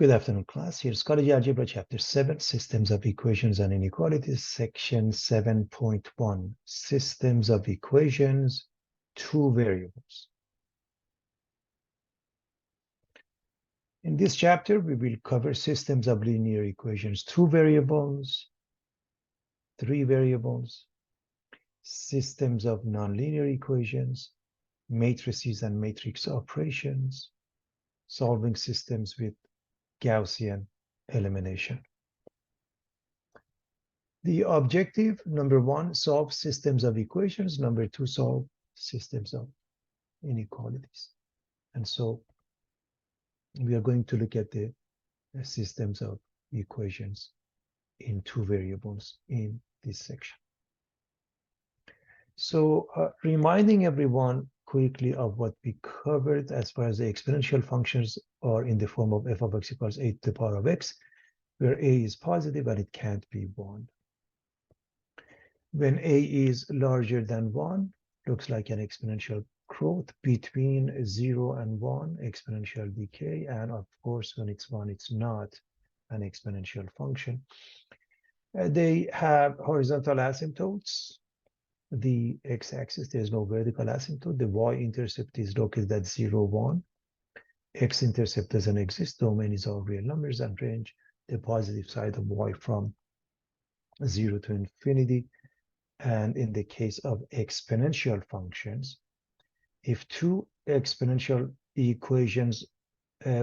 Good afternoon, class. Here's College Algebra, Chapter 7, Systems of Equations and Inequalities, Section 7.1, Systems of Equations, Two Variables. In this chapter, we will cover systems of linear equations, two variables, three variables, systems of nonlinear equations, matrices and matrix operations, solving systems with Gaussian elimination. The objective, number one, solve systems of equations. Number two, solve systems of inequalities. And so we are going to look at the systems of equations in two variables in this section. So reminding everyone quickly of what we covered as far as the exponential functions are in the form of f of x equals a to the power of x, where a is positive and it can't be 1. When a is larger than 1, looks like an exponential growth. Between 0 and 1, exponential decay. And of course, when it's 1, it's not an exponential function. They have horizontal asymptotes. The x-axis, there's no vertical asymptote. The y-intercept is located at 0, 1. X-intercept doesn't exist. Domain is all real numbers and range the positive side of y from 0 to infinity. And in the case of exponential functions, if two exponential equations,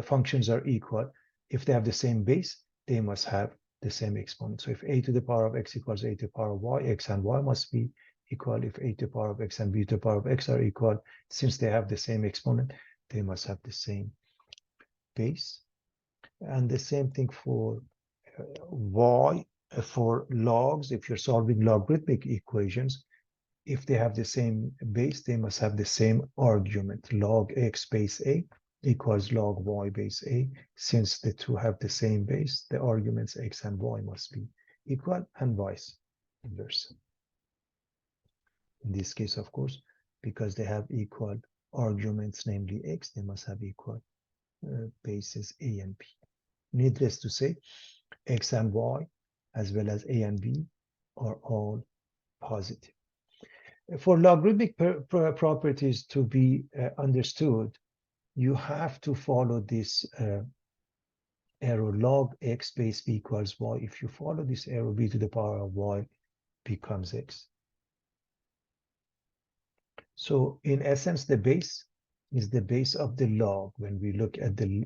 functions are equal, if they have the same base, they must have the same exponent. So if a to the power of x equals a to the power of y, x and y must be equal. If a to the power of x and b to the power of x are equal, since they have the same exponent, they must have the same base. And the same thing for y. For logs, if you're solving logarithmic equations, if they have the same base, they must have the same argument. Log x base a equals log y base a. Since the two have the same base, the arguments x and y must be equal, and vice versa. In this case, of course, because they have equal arguments, namely x, they must have equal bases a and b. Needless to say, x and y, as well as a and b, are all positive. For logarithmic properties to be understood, you have to follow this arrow. Log x base b equals y. If you follow this arrow, b to the power of y becomes x. So in essence, the base is the base of the log when we look at the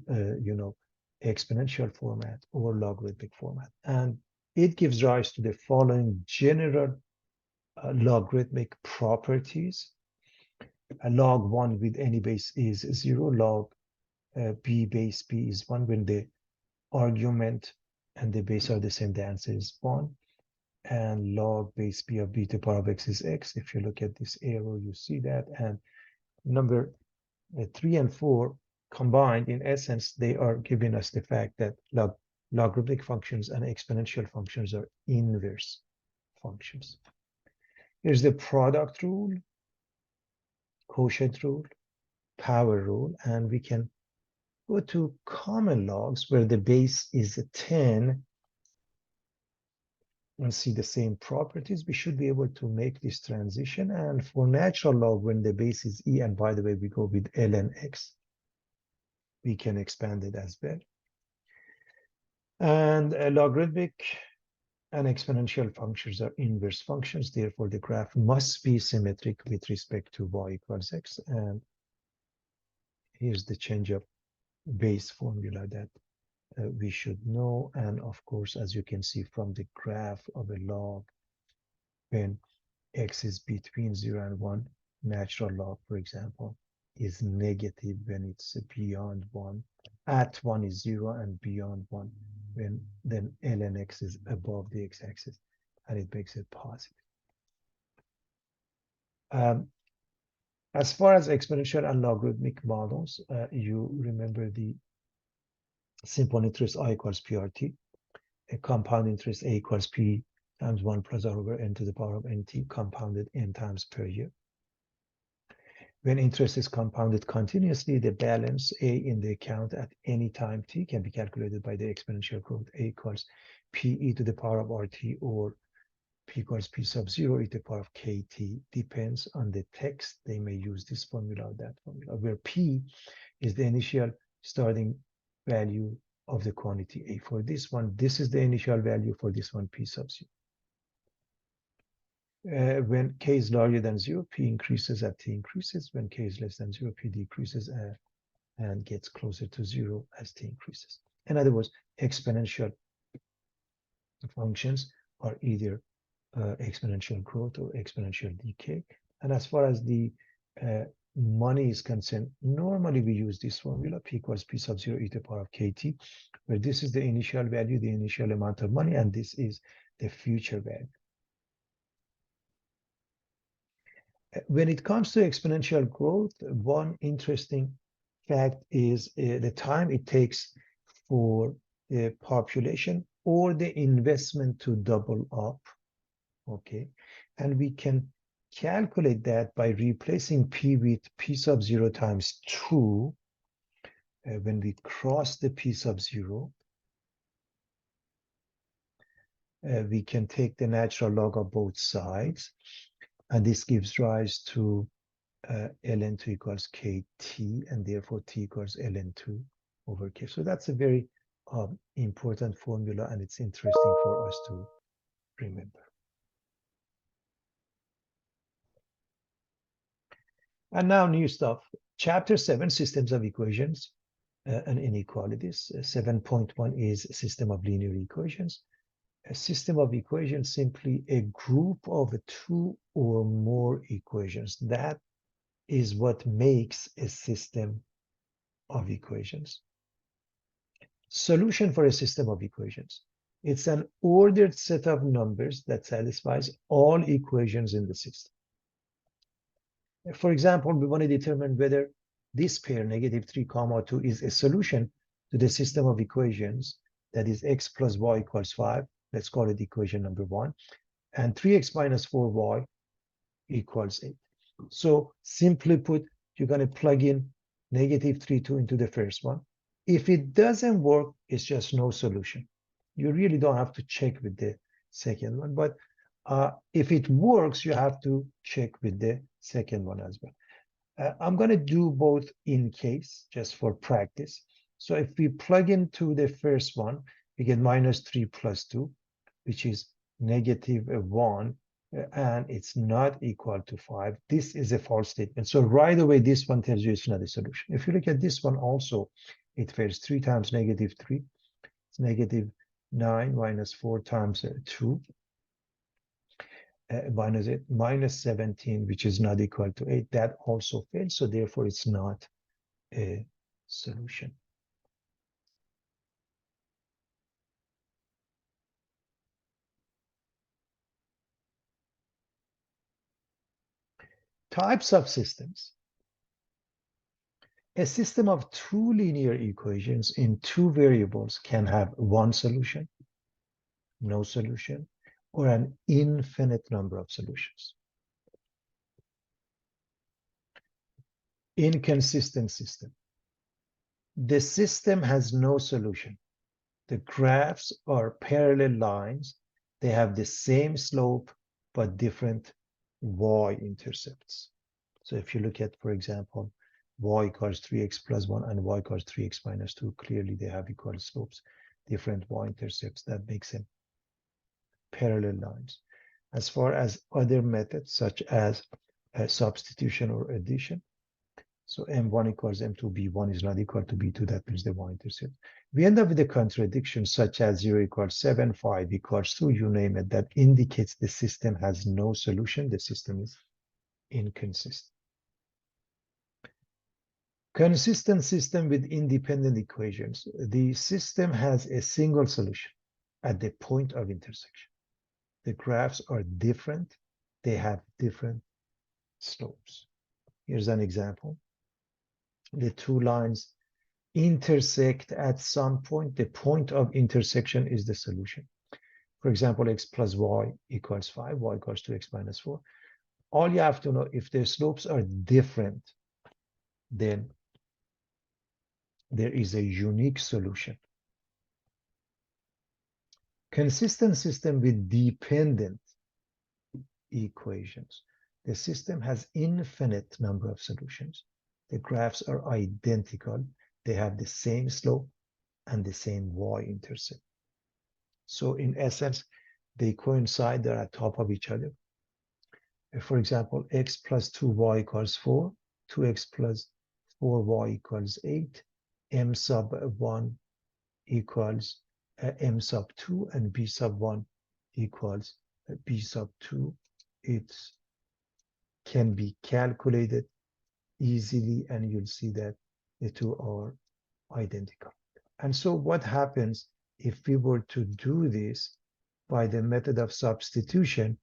exponential format or logarithmic format. And it gives rise to the following general logarithmic properties. A log 1 with any base is 0. Log b base b is 1. When the argument and the base are the same, the answer is 1. And log base b of b to the power of x is x. If you look at this arrow, you see that. And number 3 and 4 combined, in essence, they are giving us the fact that logarithmic functions and exponential functions are inverse functions. Here's the product rule, quotient rule, power rule, and we can go to common logs where the base is 10 and see the same properties. We should be able to make this transition. And for natural log, when the base is e, and by the way, we go with ln x, we can expand it as well. And logarithmic and exponential functions are inverse functions. Therefore, the graph must be symmetric with respect to y equals x. And here's the change of base formula that we should know. And of course, as you can see from the graph of a log, when x is between 0 and 1, natural log, for example, is negative when it's beyond 1. At 1 is 0 and beyond 1, then ln x is above the x-axis, and it makes it positive. As far as exponential and logarithmic models, you remember the simple interest I equals PRT, a compound interest A equals P times 1 plus R over n to the power of nt, compounded n times per year. When interest is compounded continuously, the balance A in the account at any time t can be calculated by the exponential growth. A equals P e to the power of RT, or P equals P sub 0 e to the power of KT. Depends on the text. They may use this formula or that formula, where P is the initial starting value of the quantity A. For this one, this is the initial value. For this one, P sub 0. When k is larger than 0, p increases as t increases. When k is less than 0, p decreases and gets closer to 0 as t increases. In other words, exponential functions are either exponential growth or exponential decay. And as far as the money is concerned, normally we use this formula, p equals p sub 0 e to the power of kt, where this is the initial value, the initial amount of money, and this is the future value. When it comes to exponential growth, one interesting fact is the time it takes for the population or the investment to double up. Okay, and we can calculate that by replacing p with p sub 0 times 2. When we cross the p sub 0, we can take the natural log of both sides, and this gives rise to ln2 equals kt, and therefore t equals ln2 over k. So that's a very important formula, and it's interesting for us to remember. And now new stuff. Chapter 7, Systems of Equations and Inequalities. 7.1 is System of Linear Equations. A system of equations, simply a group of 2 or more equations. That is what makes a system of equations. Solution for a system of equations. It's an ordered set of numbers that satisfies all equations in the system. For example, we want to determine whether this pair, -3, 2, is a solution to the system of equations that is x plus y equals 5. Let's call it equation number 1. And 3x minus 4y equals 8. So simply put, you're going to plug in -3, 2 into the first one. If it doesn't work, it's just no solution. You really don't have to check with the second one. But if it works, you have to check with the second one as well. I'm going to do both in case, just for practice. So if we plug into the first one, we get -3 plus 2, which is -1, and it's not equal to 5. This is a false statement. So right away, this one tells you it's not a solution. If you look at this one also, it fails 3 times -3. It's -9 minus 4 times 2. Minus 17, which is not equal to 8. That also fails. So therefore, it's not a solution. Types of systems. A system of 2 linear equations in 2 variables can have one solution, no solution, or an infinite number of solutions. Inconsistent system. The system has no solution. The graphs are parallel lines. They have the same slope, but different y-intercepts. So if you look at, for example, y equals 3x plus 1 and y equals 3x minus 2, clearly they have equal slopes, different y-intercepts. That makes them parallel lines. As far as other methods, such as substitution or addition, so m1 equals m2, b1 is not equal to b2, that means the y-intercept. We end up with a contradiction such as 0 equals 7, 5 equals 2, you name it, that indicates the system has no solution, the system is inconsistent. Consistent system with independent equations. The system has a single solution at the point of intersection. The graphs are different. They have different slopes. Here's an example. The 2 lines intersect at some point. The point of intersection is the solution. For example, x plus y equals 5, y equals 2x minus 4. All you have to know, if their slopes are different, then there is a unique solution. Consistent system with dependent equations. The system has infinite number of solutions. The graphs are identical. They have the same slope and the same y-intercept. So in essence, they coincide, they're at top of each other. For example, x plus 2y equals 4, 2x plus 4y equals 8, m sub 1 equals m sub 2, and b sub 1 equals b sub 2. It can be calculated easily, and you'll see that the two are identical. And so what happens if we were to do this by the method of substitution,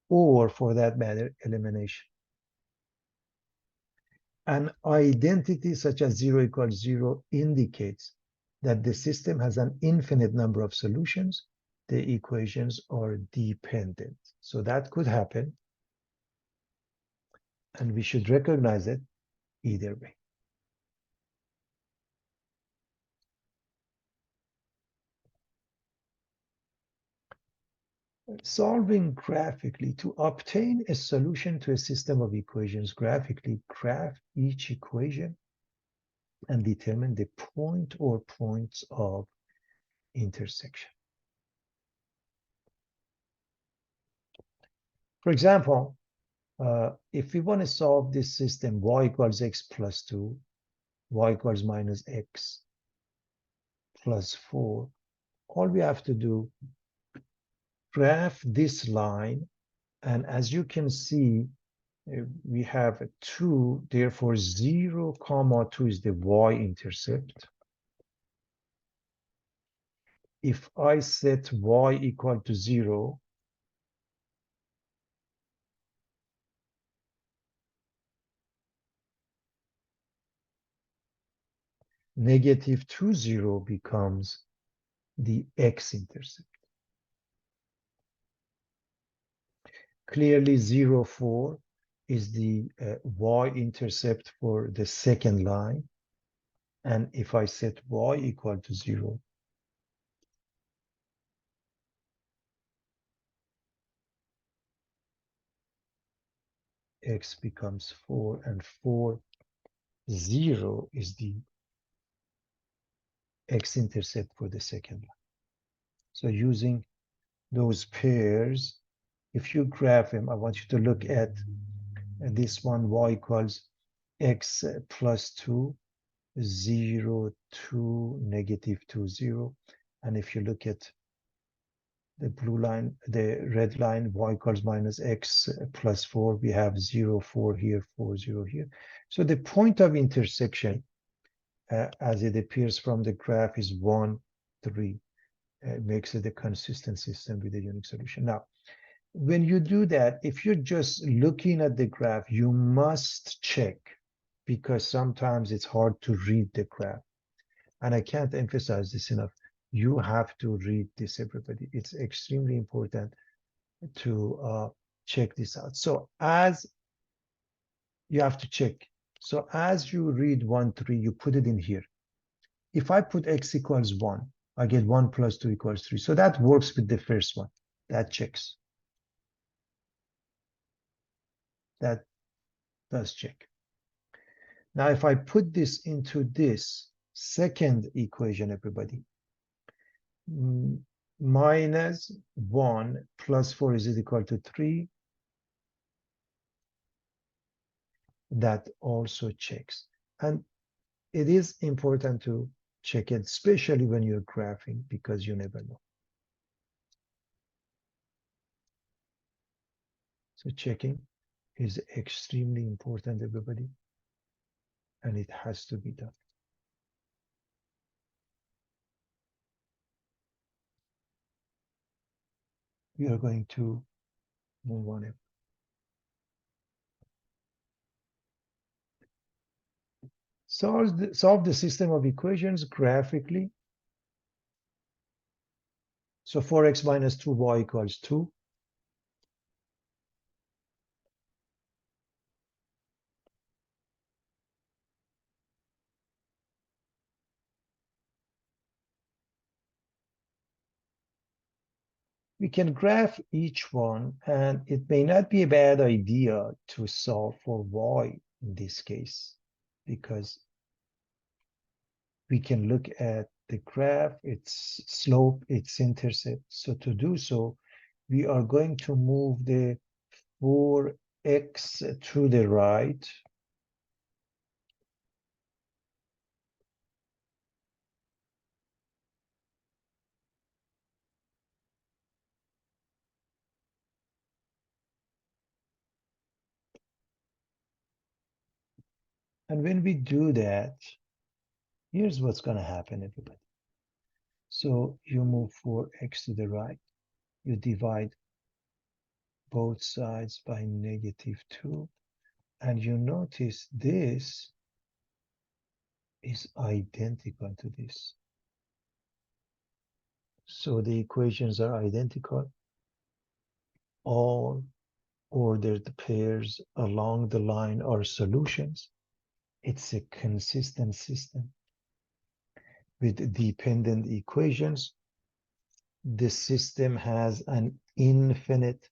or for that matter, elimination? An identity such as 0 equals 0 indicates that the system has an infinite number of solutions. The equations are dependent. So that could happen, and we should recognize it either way. Solving graphically. To obtain a solution to a system of equations graphically, graph each equation and determine the point or points of intersection. For example, if we want to solve this system, y equals x plus 2, y equals minus x plus 4, all we have to do, graph this line, and as you can see, we have 2, therefore 0, comma 2 is the y-intercept. If I set y equal to 0, negative 2, 0 becomes the x-intercept. Clearly 0, 4 is the y-intercept for the second line. And if I set y equal to 0, x becomes 4, and 4, 0 is the x-intercept for the second line. So using those pairs, if you graph them, I want you to look at this one, y equals x plus 2, 0, 2, negative 2, 0. And if you look at the blue line, the red line, y equals minus x plus 4, we have 0, 4 here, 4, 0 here. So the point of intersection, as it appears from the graph, is 1, 3. Makes it a consistent system with a unique solution. Now, when you do that, if you're just looking at the graph, you must check, because sometimes it's hard to read the graph. And I can't emphasize this enough. You have to read this, everybody. It's extremely important to check this out. So as you have to check. So as you read 1, 3, you put it in here. If I put x equals 1, I get 1 plus 2 equals 3. So that works with the first one. That checks. That does check. Now, if I put this into this second equation, everybody, minus 1 plus 4 is equal to 3. That also checks. And it is important to check it, especially when you're graphing, because you never know. So checking is extremely important, everybody, and it has to be done. We are going to move on. Solve the system of equations graphically. So 4x minus 2y equals 2. We can graph each one, and it may not be a bad idea to solve for y in this case, because we can look at the graph, its slope, its intercept. So to do so, we are going to move the 4x to the right. And when we do that, here's what's going to happen, everybody. So you move 4x to the right. You divide both sides by -2. And you notice this is identical to this. So the equations are identical. All ordered pairs along the line are solutions. It's a consistent system with dependent equations. The system has an infinite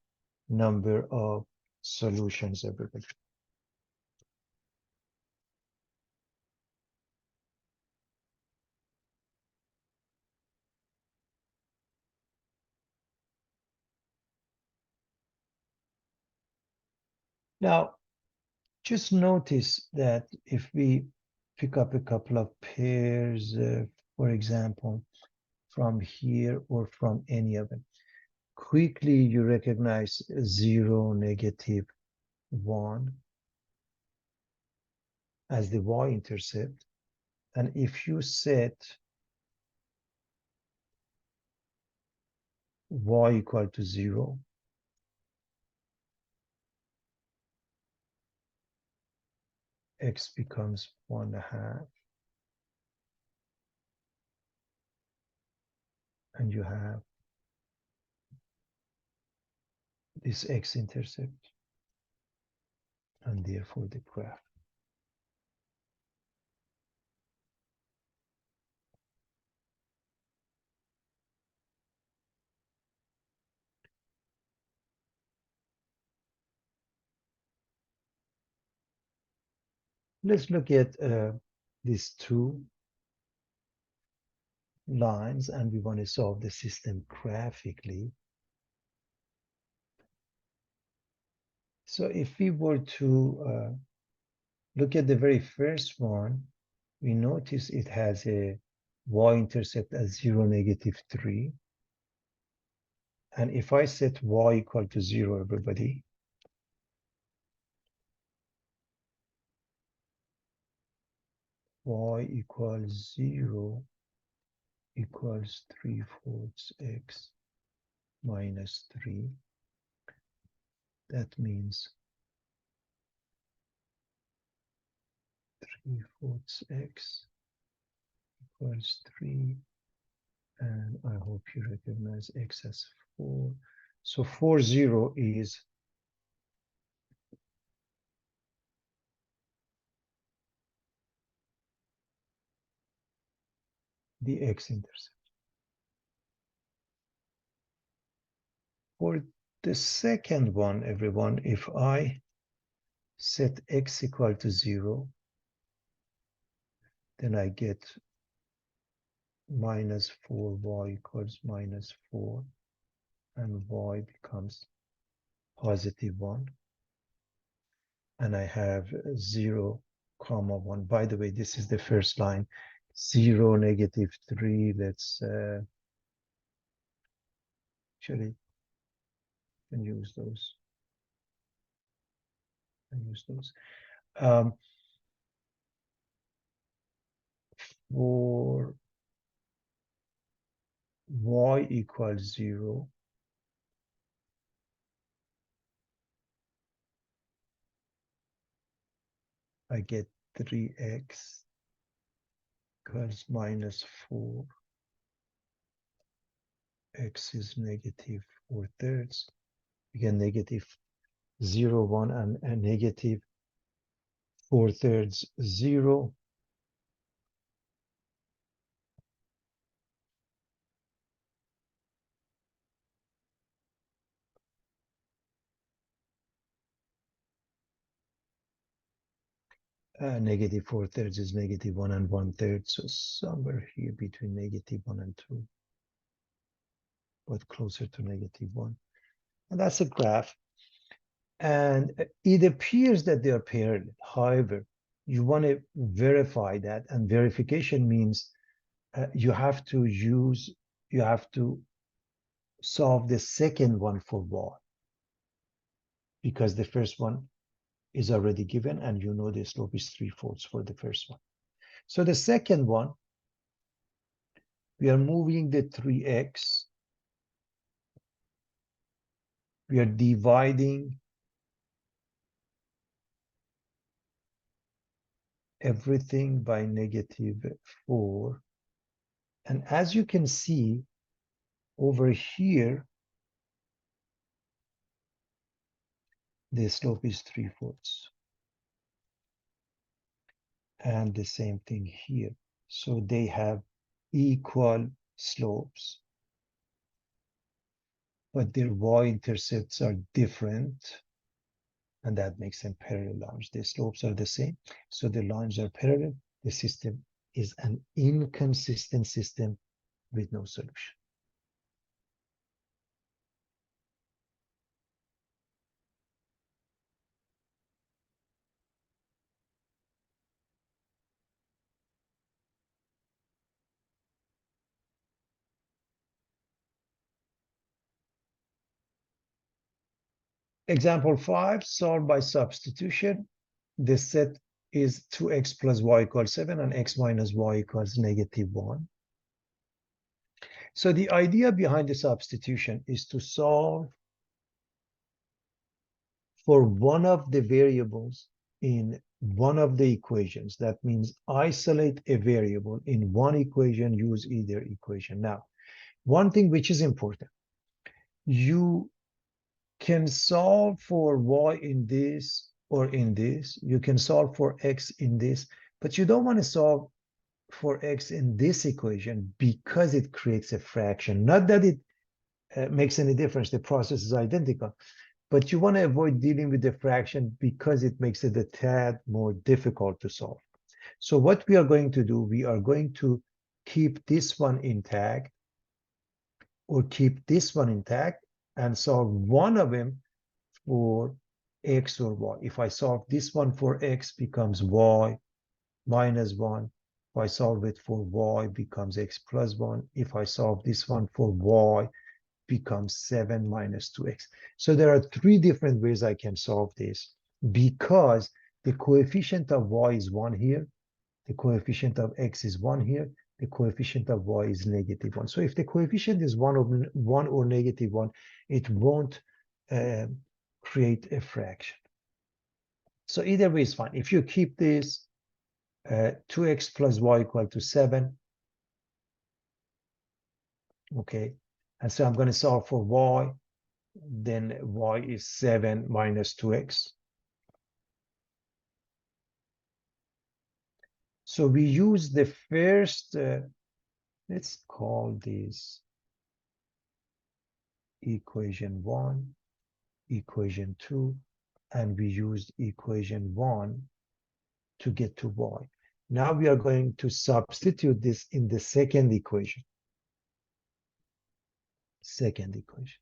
number of solutions, everybody. Now, just notice that if we pick up a couple of pairs, for example, from here or from any of them, quickly you recognize 0, -1 as the y-intercept. And if you set y equal to 0, x becomes 1/2, and you have this x-intercept, and therefore the graph. Let's look at these two lines, and we want to solve the system graphically. So if we were to look at the very first one, we notice it has a y-intercept as 0, -3. And if I set y equal to 0, everybody, y equals 0 equals 3/4 x minus 3. That means 3/4 x equals 3. And I hope you recognize x as 4. So 4/0 is the x-intercept. For the second one, everyone, if I set x equal to 0, then I get -4y equals -4, and y becomes +1. And I have 0, 1. By the way, this is the first line. 0, -3. Let's actually can use those. For y equals 0, I get 3x equals -4. X is -4/3. Again, -0, 1, and -4/3, 0. Negative 4/3 is negative 1 and 1/3. So somewhere here between negative 1 and 2, but closer to negative 1. And that's a graph. And it appears that they are parallel. However, you want to verify that. And verification means you have to solve the second one for y, because the first one is already given and you know the slope is 3/4 for the first one. So the second one, we are moving the 3x. We are dividing everything by -4. And as you can see over here, the slope is 3/4. And the same thing here. So they have equal slopes, but their y-intercepts are different, and that makes them parallel lines. The slopes are the same, so the lines are parallel. The system is an inconsistent system with no solution. Example 5, solve by substitution. The set is 2x plus y equals 7 and x minus y equals -1. So the idea behind the substitution is to solve for one of the variables in one of the equations. That means isolate a variable in one equation, use either equation. Now, one thing which is important, you can solve for y in this or in this. You can solve for x in this, but you don't want to solve for x in this equation because it creates a fraction. Not that it makes any difference. The process is identical. But you want to avoid dealing with the fraction because it makes it a tad more difficult to solve. So what we are going to do, we are going to keep this one intact or keep this one intact and solve one of them for x or y. If I solve this one for x, becomes y minus 1. If I solve it for y, becomes x plus 1. If I solve this one for y, becomes 7 minus 2x. So there are three different ways I can solve this because the coefficient of y is 1 here, the coefficient of x is 1 here, the coefficient of y is -1. So if the coefficient is 1 or -1, it won't create a fraction. So either way is fine. If you keep this 2x plus y equal to 7, okay, and so I'm going to solve for y, then y is 7 minus 2x. So we use the first, let's call this equation 1, equation 2, and we used equation 1 to get to y. Now we are going to substitute this in the second equation. Second equation.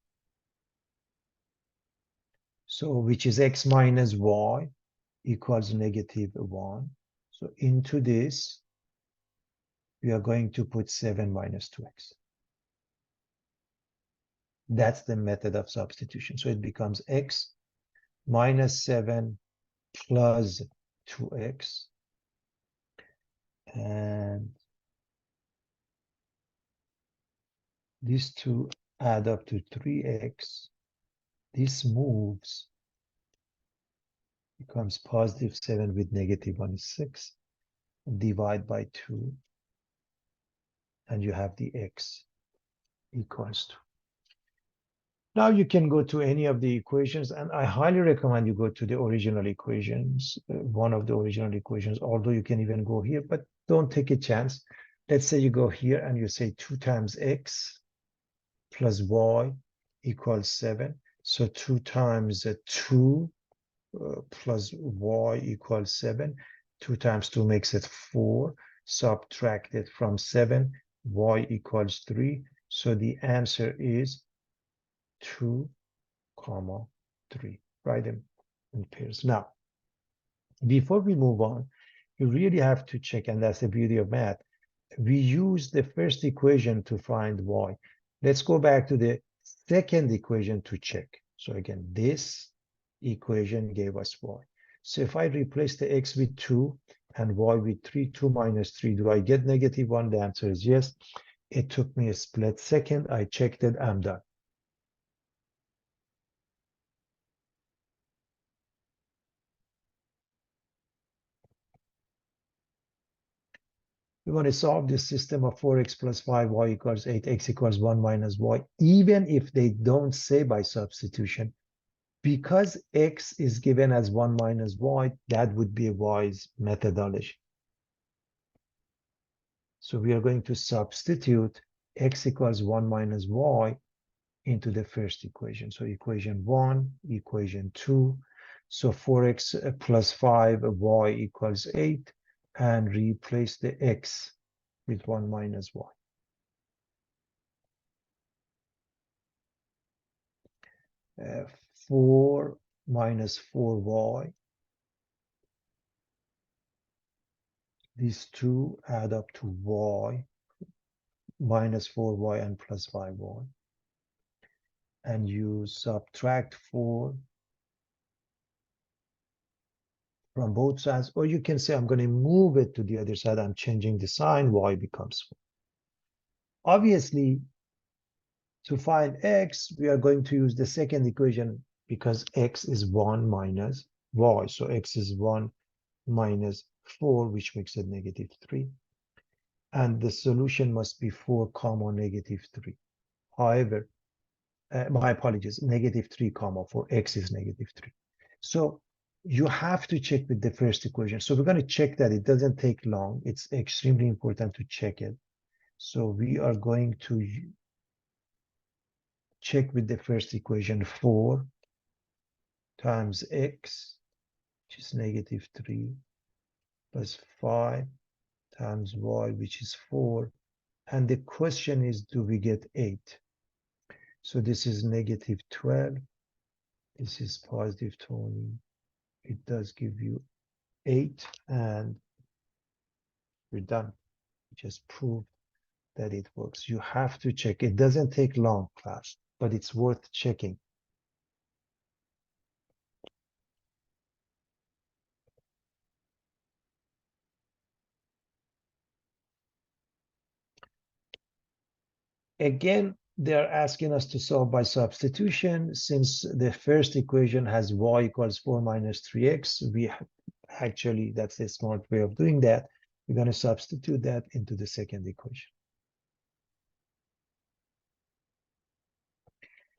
So which is x minus y equals -1. So into this, we are going to put 7 minus 2x. That's the method of substitution. So it becomes x minus 7 plus 2x. And these two add up to 3x. This moves, becomes positive 7 with -1 is 6. Divide by 2. And you have the x equals 2. Now you can go to any of the equations, and I highly recommend you go to the original equations, one of the original equations, although you can even go here, but don't take a chance. Let's say you go here and you say 2 times x plus y equals 7. So 2 times 2 plus y equals 7. 2 times 2 makes it 4. Subtract it from 7. Y equals 3. So the answer is 2, comma 3. Write them in pairs. Now, before we move on, you really have to check, and that's the beauty of math. We use the first equation to find y. Let's go back to the second equation to check. So again, this equation gave us y. So if I replace the x with 2 and y with 3, 2 minus 3, do I get -1? The answer is yes. It took me a split second. I checked it. I'm done. We want to solve this system of 4x plus 5, y equals 8, x equals 1 minus y, even if they don't say by substitution. Because x is given as 1 minus y, that would be a wise methodology. So we are going to substitute x equals 1 minus y into the first equation. So equation 1, equation 2. So 4x plus 5, y equals 8, and replace the x with 1 minus y. 4 minus 4y. These two add up to y minus 4y and plus 5y. And you subtract 4 from both sides, or you can say, I'm going to move it to the other side. I'm changing the sign, y becomes 4. Obviously, to find x, we are going to use the second equation because x is 1 minus y. So x is 1 minus 4, which makes it -3. And the solution must be 4 comma -3. However, my apologies, -3 comma 4, x is -3. So you have to check with the first equation. So we're going to check that. It doesn't take long. It's extremely important to check it. So we are going to check with the first equation. 4 times x, which is -3, plus 5 times y, which is 4. And the question is, do we get 8? So this is -12. This is +20. It does give you 8, and we're done. Just prove that it works. You have to check. It doesn't take long, class, but it's worth checking. Again, they're asking us to solve by substitution. Since the first equation has y equals 4 minus 3x, we actually, that's a smart way of doing that. We're going to substitute that into the second equation.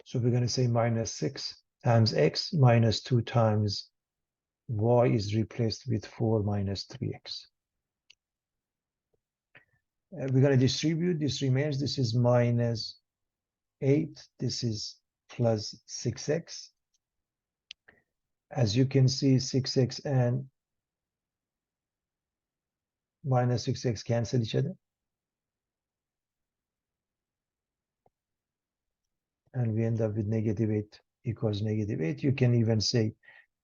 So we're going to say -6 times x minus 2 times y is replaced with 4 minus 3x. We're going to distribute. This remains. This is -8. This is plus 6x. As you can see, 6x and minus 6x cancel each other. And we end up with -8 equals -8. You can even say,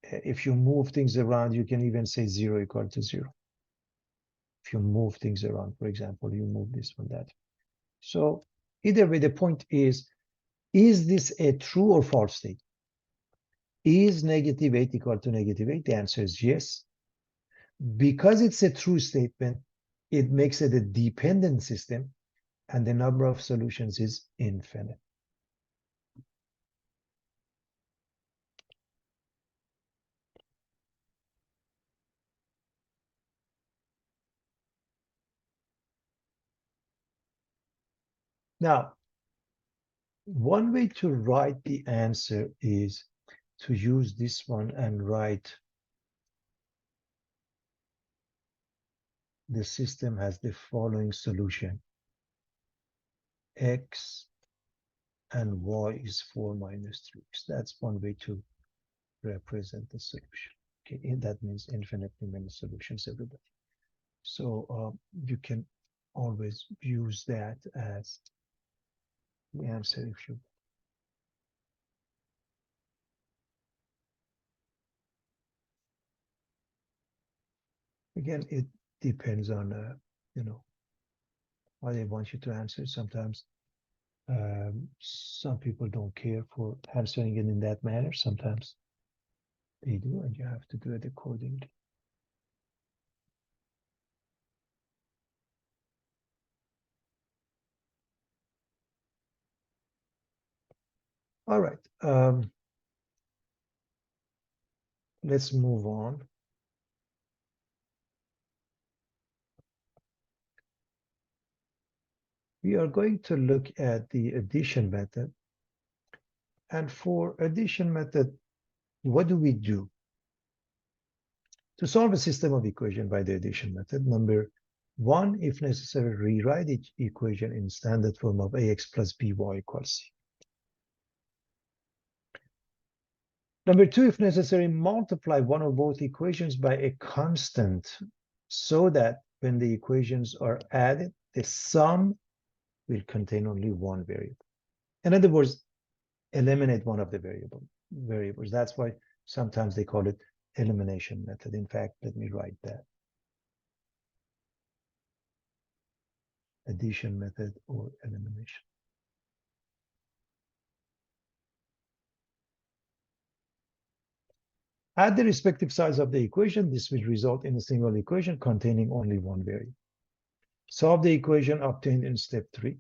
if you move things around, you can even say 0 equal to 0. If you move things around, for example, you move this one, that. So either way, the point is this a true or false state? Is -8 equal to -8? The answer is yes. Because it's a true statement, it makes it a dependent system, and the number of solutions is infinite. Now, one way to write the answer is to use this one and write the system has the following solution. X and y is 4 minus 3. That's one way to represent the solution. Okay, and that means infinitely many solutions, everybody. So you can always use that as the answer if you. Again, it depends on you know, how they want you to answer. Sometimes some people don't care for answering it in that manner. Sometimes they do, and you have to do it accordingly. All right. Let's move on. We are going to look at the addition method. And for addition method, what do we do? To solve a system of equation by the addition method, number one, if necessary, rewrite each equation in standard form of ax plus by equals c. Number two, if necessary, multiply one or both equations by a constant so that when the equations are added, the sum will contain only one variable. In other words, eliminate one of the variables. That's why sometimes they call it elimination method. In fact, let me write that. Addition method or elimination. Add the respective sides of the equation. This will result in a single equation containing only one variable. Solve the equation obtained in step 3.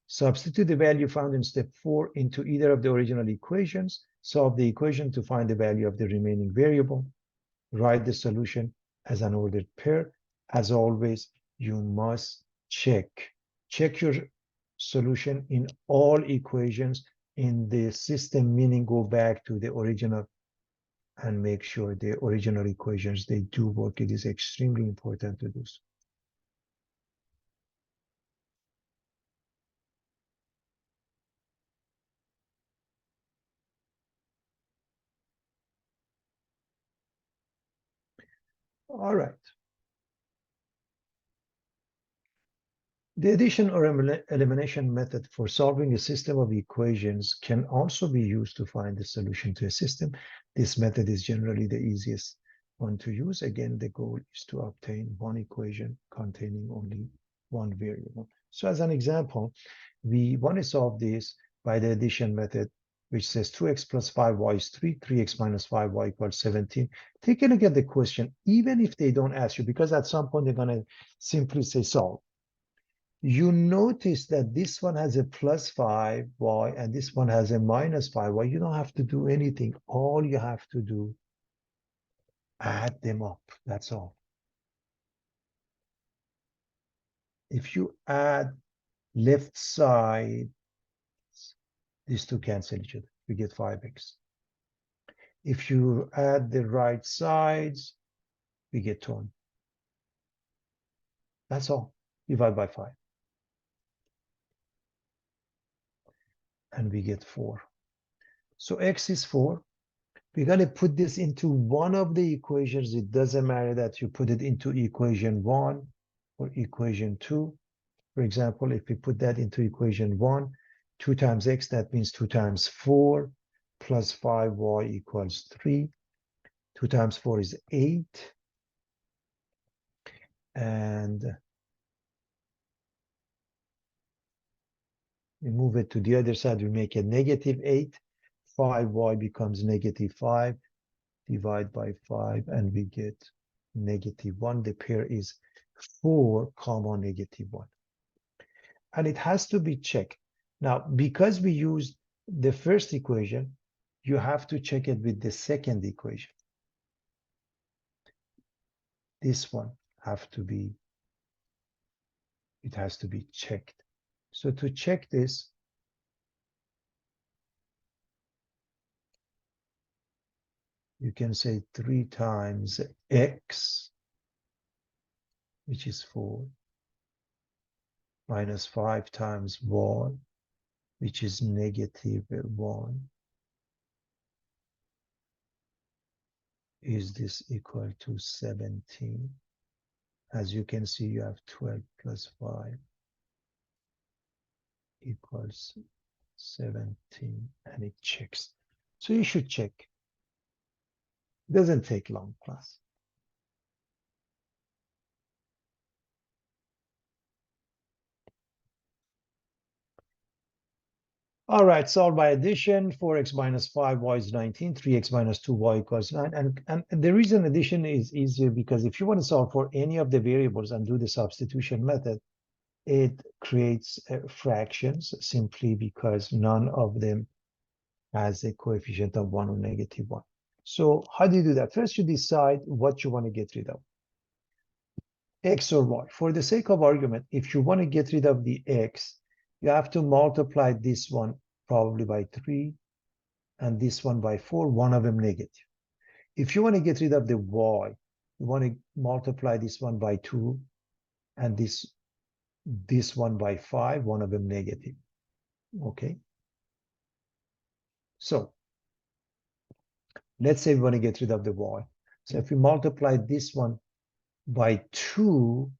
Substitute the value found in step 4 into either of the original equations. Solve the equation to find the value of the remaining variable. Write the solution as an ordered pair. As always, you must check your solution in all equations in the system, meaning go back to the original and make sure the original equations, they do work. It is extremely important to do so. All right. The addition or elimination method for solving a system of equations can also be used to find the solution to a system. This method is generally the easiest one to use. Again, the goal is to obtain one equation containing only one variable. So as an example, we want to solve this by the addition method, which says 2x plus 5y is 3, 3x minus 5y equals 17. Take a look at the question, even if they don't ask you, because at some point they're going to simply say solve. You notice that this one has a plus 5y and this one has a minus 5y. You don't have to do anything. All you have to do, add them up. That's all. If you add left side, these two cancel each other. You get 5x. If you add the right sides, we get 20. That's all. Divide by 5. And we get 4. So x is 4. We're going to put this into one of the equations. It doesn't matter that you put it into equation 1 or equation 2. For example, if we put that into equation 1, 2 times x, that means 2 times 4 plus 5y equals 3. 2 times 4 is 8. And we move it to the other side. We make a negative 8. 5y becomes negative 5. Divide by 5, and we get negative 1. The pair is 4 comma negative 1. And it has to be checked. Now, because we used the first equation, you have to check it with the second equation. This one it has to be checked. So to check this, you can say 3 times x, which is 4, minus 5 times y, which is negative 1, is this equal to 17? As you can see, you have 12 plus 5 equals 17, and it checks. So you should check. It doesn't take long, class. All right, solve by addition. 4x minus 5y is 19. 3x minus 2y equals 9. And the reason addition is easier because if you want to solve for any of the variables and do the substitution method, it creates fractions simply because none of them has a coefficient of 1 or negative 1. So how do you do that? First, you decide what you want to get rid of, x or y. For the sake of argument, if you want to get rid of the x, you have to multiply this one probably by 3 and this one by 4, one of them negative. If you want to get rid of the y, you want to multiply this one by 2 and this one by 5, one of them negative. Okay. So let's say we want to get rid of the y. So if we multiply this one by 2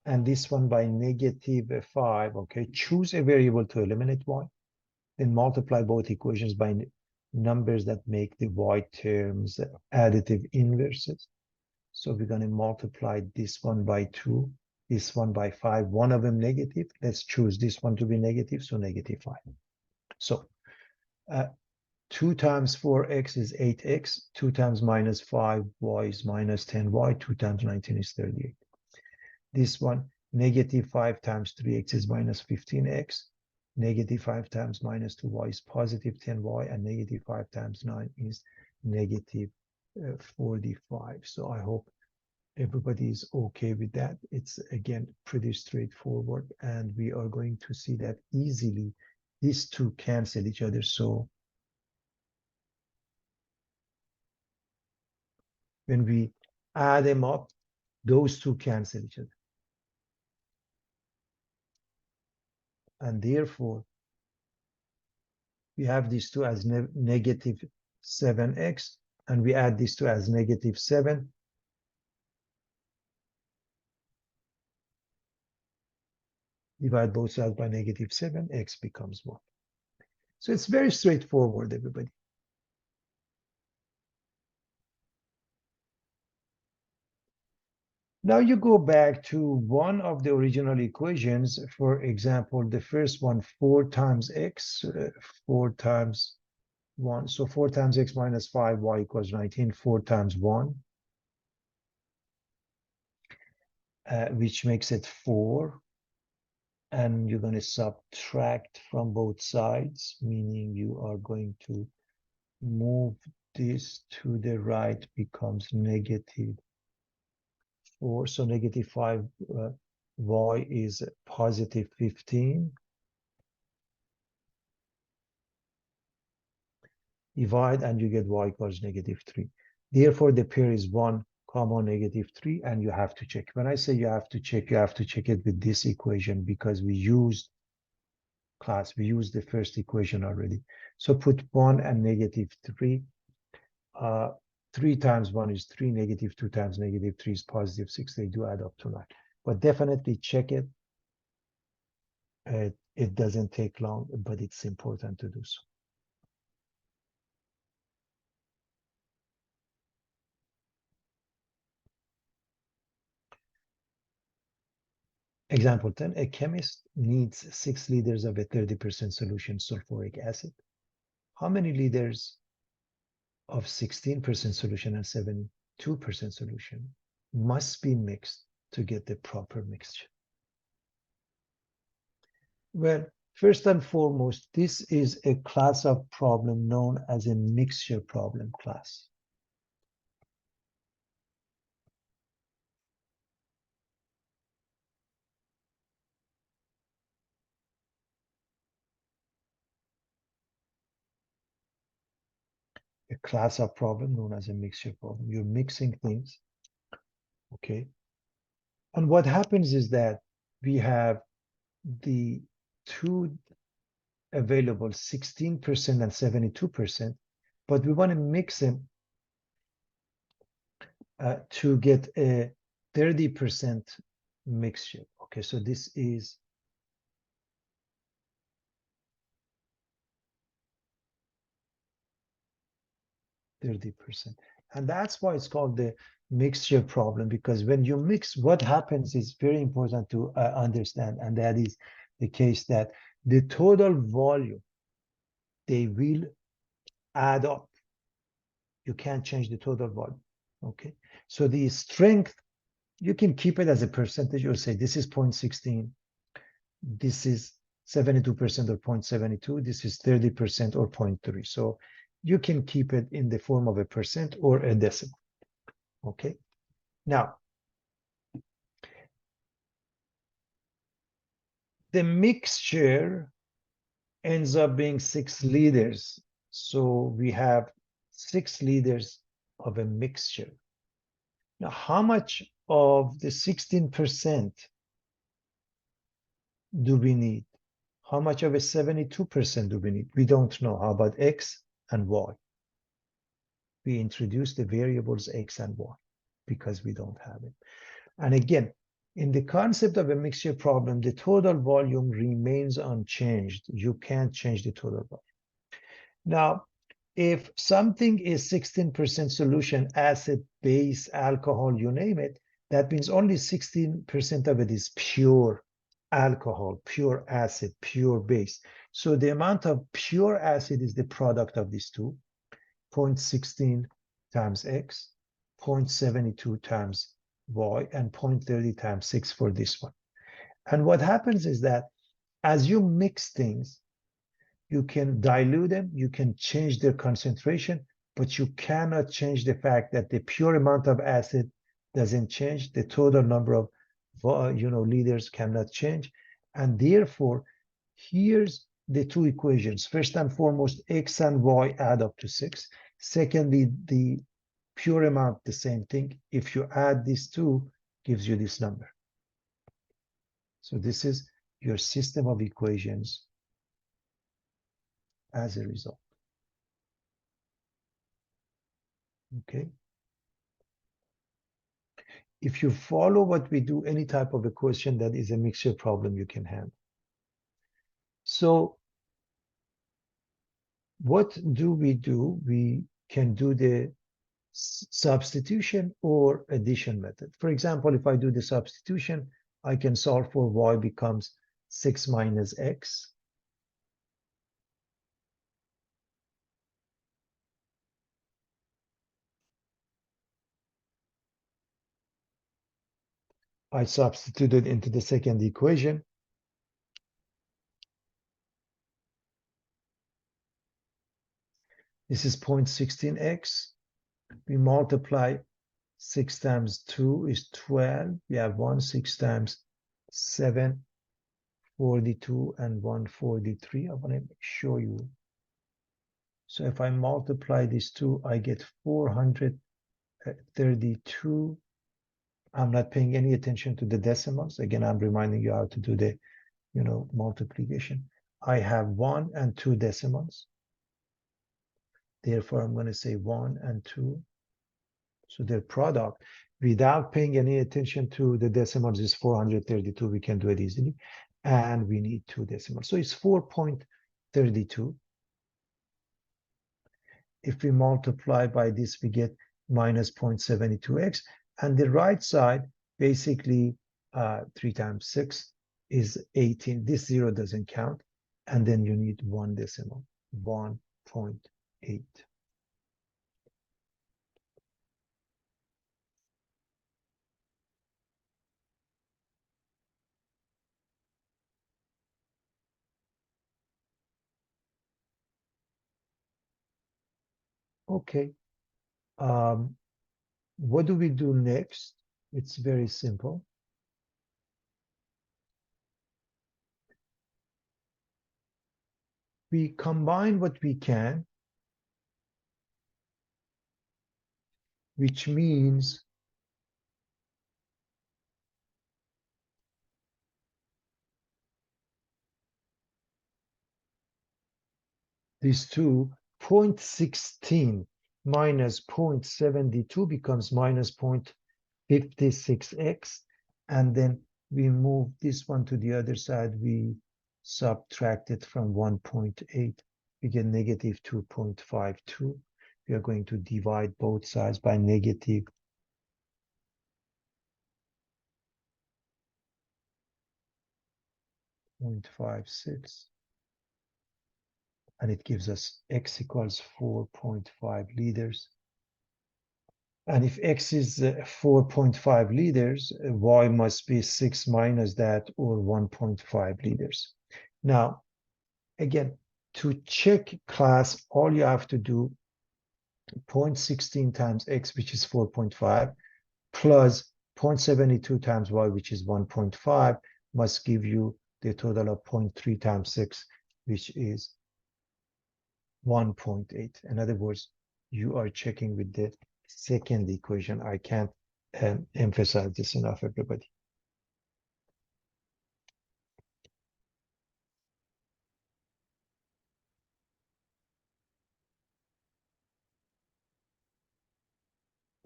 and this one by negative 5, okay, choose a variable to eliminate y, then multiply both equations by numbers that make the y terms additive inverses. So we're going to multiply this one by 2, this one by 5, one of them negative. Let's choose this one to be negative, so negative 5. So 2 times 4x is 8x, 2 times minus 5y is minus 10y, 2 times 19 is 38. This one, negative 5 times 3x is minus 15x, negative 5 times minus 2y is positive 10y, and negative 5 times 9 is negative 45. So I hope everybody is okay with that. It's, again, pretty straightforward, and we are going to see that easily these two cancel each other. So when we add them up, those two cancel each other. And therefore, we have these two as negative 7x, and we add these two as negative 7. Divide both sides by negative 7, x becomes 1. So it's very straightforward, everybody. Now you go back to one of the original equations. For example, the first one, 4 times x, 4 times 1. So 4 times x minus 5y equals 19, 4 times 1, which makes it 4. And you're going to subtract from both sides, meaning you are going to move this to the right, becomes negative 4. So negative 5 y is positive 15. Divide and you get y equals negative 3. Therefore, the pair is 1, comma, negative 3, and you have to check. When I say you have to check it with this equation because we used the first equation already. So put 1 and negative 3. 3 times 1 is 3, negative 2 times negative 3 is positive 6. They do add up to 9. But definitely check it. It doesn't take long, but it's important to do so. Example 10, a chemist needs 6 liters of a 30% solution sulfuric acid. How many liters of 16% solution and 72% solution must be mixed to get the proper mixture? Well, first and foremost, this is a class of problem known as a mixture problem class. A class of problem known as a mixture problem. You're mixing things, okay? And what happens is that we have the two available, 16% and 72%, but we want to mix them to get a 30% mixture. Okay, so this is 30%. And that's why it's called the mixture problem, because when you mix, what happens is very important to understand. And that is the case that the total volume, they will add up. You can't change the total volume. Okay. So the strength, you can keep it as a percentage or say this is 0.16, this is 72% or 0.72, this is 30% or 0.3. So you can keep it in the form of a percent or a decimal. Okay. Now, the mixture ends up being 6 liters. So we have 6 liters of a mixture. Now, how much of the 16% do we need? How much of a 72% do we need? We don't know. How about X and Y? We introduce the variables X and Y because we don't have it. And again, in the concept of a mixture problem, the total volume remains unchanged. You can't change the total volume. Now, if something is 16% solution, acid, base, alcohol, you name it, that means only 16% of it is pure alcohol, pure acid, pure base. So the amount of pure acid is the product of these two, 0.16 times X, 0.72 times Y, and 0.30 times 6 for this one. And what happens is that as you mix things, you can dilute them, you can change their concentration, but you cannot change the fact that the pure amount of acid doesn't change. The total number of liters cannot change. And therefore, here's the two equations. First and foremost, X and Y add up to 6. Secondly, the pure amount, the same thing. If you add these two, gives you this number. So this is your system of equations as a result. Okay. If you follow what we do, any type of equation that is a mixture problem, you can handle. So what do? We can do the substitution or addition method. For example, if I do the substitution, I can solve for y becomes 6 minus x. I substituted into the second equation. This is 0.16x. We multiply 6 times 2 is 12. We have 1, 6 times 7, 42, and 143. I want to show you. So if I multiply these two, I get 432. I'm not paying any attention to the decimals. Again, I'm reminding you how to do the, multiplication. I have 1 and 2 decimals. Therefore, I'm going to say 1 and 2. So their product, without paying any attention to the decimals, is 432. We can do it easily. And we need 2 decimals. So it's 4.32. If we multiply by this, we get minus 0.72x. And the right side, basically 3 times 6 is 18. This 0 doesn't count. And then you need 1 decimal, 1.8. Okay. What do we do next? It's very simple. We combine what we can, which means these two, 0.16 minus 0.72 becomes minus 0.56x, and then we move this one to the other side, we subtract it from 1.8, we get negative 2.52. We are going to divide both sides by negative 0.56, and it gives us x equals 4.5 liters. And if x is 4.5 liters, y must be 6 minus that, or 1.5 liters. Now, again, to check class, all you have to do 0.16 times x, which is 4.5, plus 0.72 times y, which is 1.5, must give you the total of 0.3 times 6, which is 1.8. In other words, you are checking with the second equation. I can't emphasize this enough, everybody.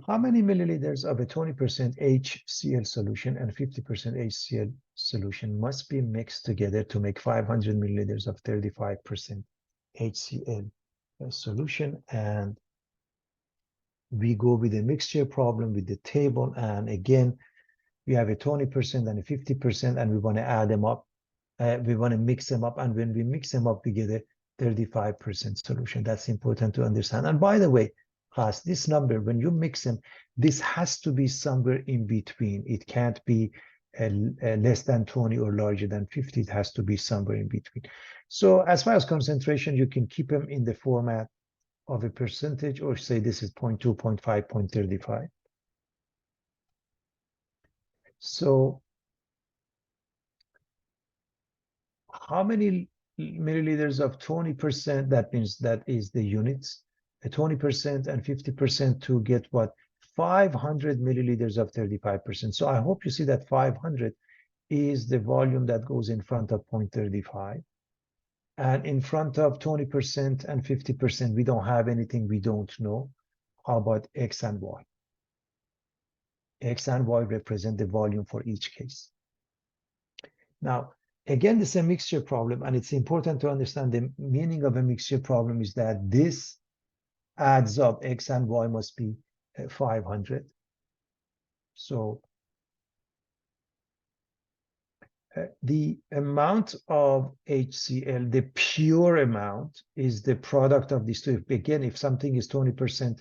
How many milliliters of a 20% HCl solution and 50% HCl solution must be mixed together to make 500 milliliters of 35% HCl solution? And we go with a mixture problem with the table. And again, we have a 20% and a 50%, and we want to add them up. We want to mix them up. And when we mix them up, we get a 35% solution. That's important to understand. And by the way, class, this number, when you mix them, this has to be somewhere in between. It can't be less than 20 or larger than 50. It has to be somewhere in between. So as far as concentration, you can keep them in the format of a percentage, or say this is 0.2, 0.5, 0.35. So how many milliliters of 20%? That means that is the units, 20% and 50% to get what? 500 milliliters of 35%. So I hope you see that 500 is the volume that goes in front of 0.35. And in front of 20% and 50%, we don't have anything we don't know. How about X and Y? X and Y represent the volume for each case. Now, again, this is a mixture problem, and it's important to understand the meaning of a mixture problem is that this adds up. X and Y must be 500. So the amount of HCl, the pure amount, is the product of these two. Again, if something is 20%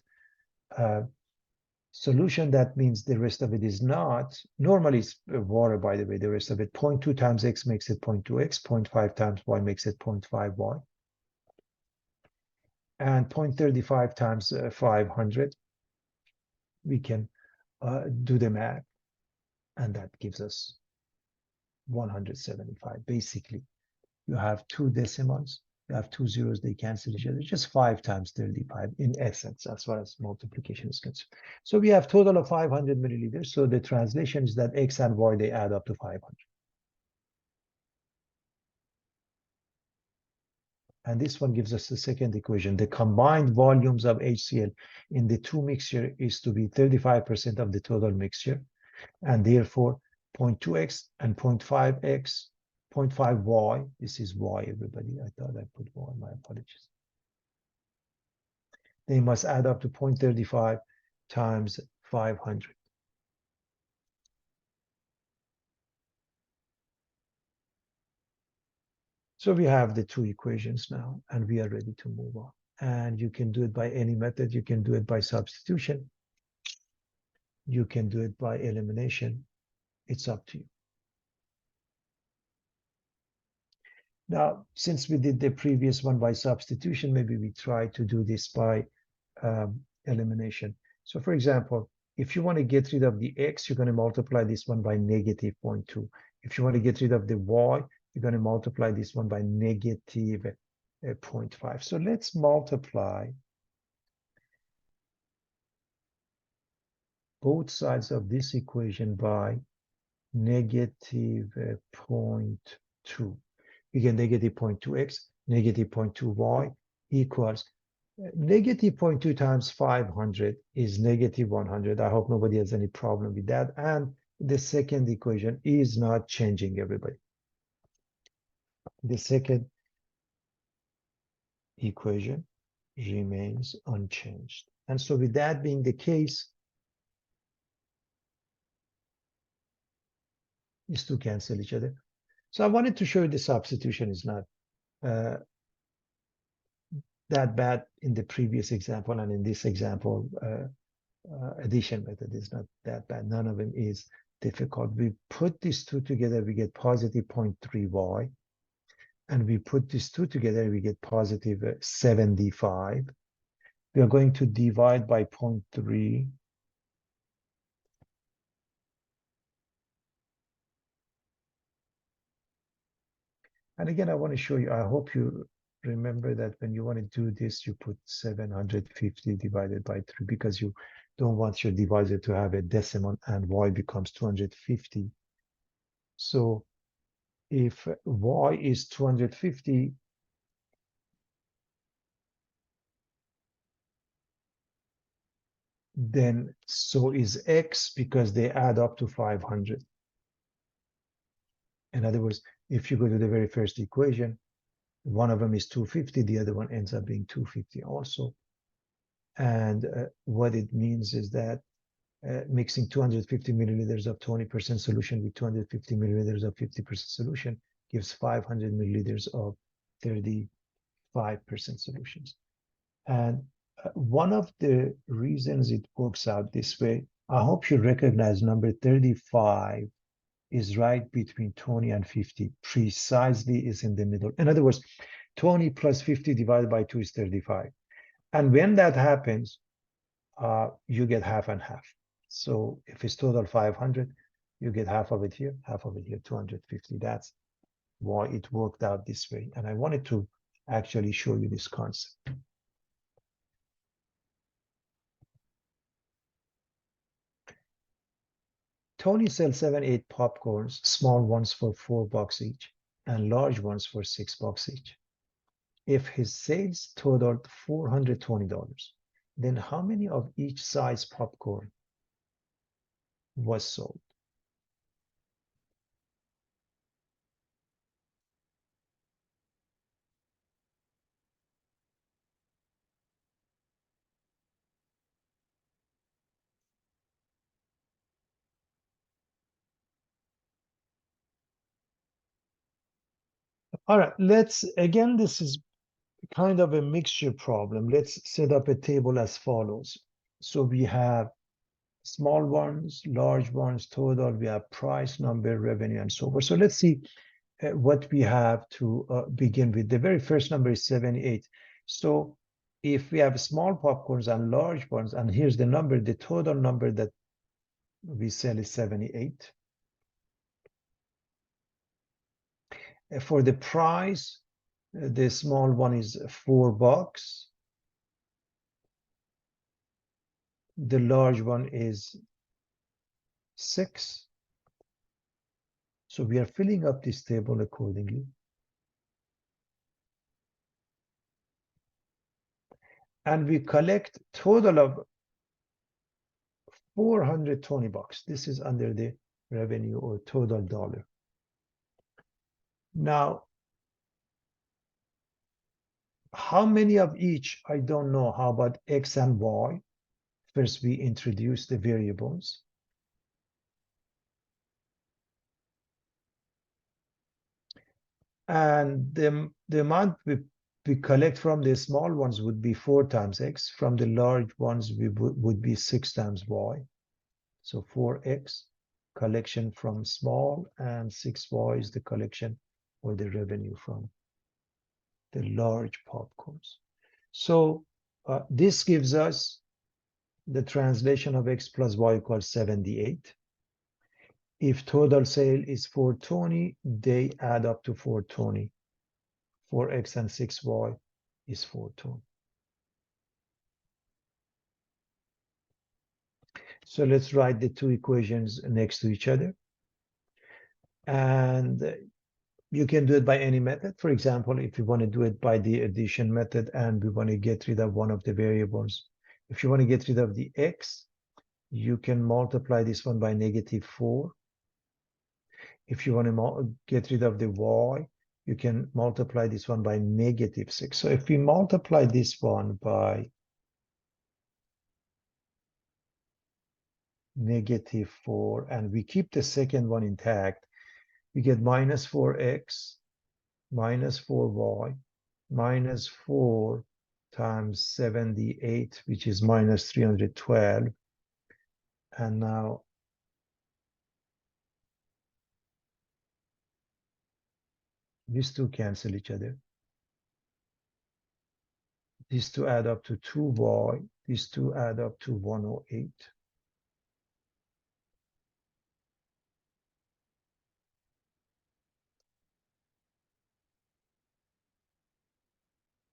solution, that means the rest of it is not. Normally it's water, by the way, the rest of it. 0.2 times x makes it 0.2x, 0.5 times y makes it 0.5y. And 0.35 times 500, we can do the math, and that gives us 175. Basically, you have two decimals, you have two zeros, they cancel each other, just 5 times 35 in essence, as far as multiplication is concerned. So we have total of 500 milliliters. So the translation is that x and y, they add up to 500. And this one gives us the second equation. The combined volumes of HCl in the two mixture is to be 35% of the total mixture. And therefore, 0.2x and 0.5x, 0.5y, this is y, everybody. I thought I put y, my apologies. They must add up to 0.35 times 500. So we have the two equations now, and we are ready to move on. And you can do it by any method. You can do it by substitution. You can do it by elimination. It's up to you. Now, since we did the previous one by substitution, maybe we try to do this by elimination. So for example, if you want to get rid of the x, you're going to multiply this one by negative 0.2. If you want to get rid of the y, you're going to multiply this one by negative 0.5. So let's multiply both sides of this equation by negative 0.2. We get negative 0.2x, negative 0.2y equals Negative 0.2 times 500 is negative 100. I hope nobody has any problem with that. And the second equation is not changing, everybody. The second equation remains unchanged. And so with that being the case, these two cancel each other. So I wanted to show you the substitution is not uh, that bad in the previous example, and in this example, addition method is not that bad. None of them is difficult. We put these two together, we get positive 0.3y, and we put these two together, we get positive 75. We are going to divide by 0.3. And again, I want to show you, I hope you remember that when you want to do this, you put 750 divided by 3 because you don't want your divisor to have a decimal and y becomes 250. So if y is 250, then so is x because they add up to 500. In other words, if you go to the very first equation, one of them is 250, the other one ends up being 250 also. And what it means is that mixing 250 milliliters of 20% solution with 250 milliliters of 50% solution gives 500 milliliters of 35% solutions. And one of the reasons it works out this way, I hope you recognize number 35 is right between 20 and 50, precisely is in the middle. In other words, 20 plus 50 divided by 2 is 35. And when that happens, you get half and half. So if it's total 500, you get half of it here, 250. That's why it worked out this way. And I wanted to actually show you this concept. Tony sells 7, 8 popcorns, small ones for $4 each, and large ones for $6 each. If his sales totaled $420, then how many of each size popcorn was sold? All right, again, this is kind of a mixture problem. Let's set up a table as follows. So we have small ones, large ones, total, we have price, number, revenue, and so forth. So let's see what we have to begin with. The very first number is 78. So if we have small popcorns and large ones, and here's the number, the total number that we sell is 78. For the price, the small one is $4. The large one is 6. So we are filling up this table accordingly. And we collect total of $420. This is under the revenue or total dollar. Now, how many of each? I don't know. How about X and Y? First, we introduce the variables. And the amount we collect from the small ones would be 4 times X. From the large ones, we would be 6 times Y. So 4X collection from small, and 6Y is the collection or the revenue from the large popcorns. So this gives us the translation of X plus Y equals 78. If total sale is 420, they add up to 420. 4X and 6Y is 420. So let's write the two equations next to each other. And You can do it by any method. For example, if you want to do it by the addition method and we want to get rid of one of the variables, if you want to get rid of the x, you can multiply this one by -4. If you want to get rid of the y, you can multiply this one by -6. So if we multiply this one by -4 and we keep the second one intact, we get -4x minus 4y minus 4 times 78, which is minus 312. And now these two cancel each other. These two add up to 2y. These two add up to 108.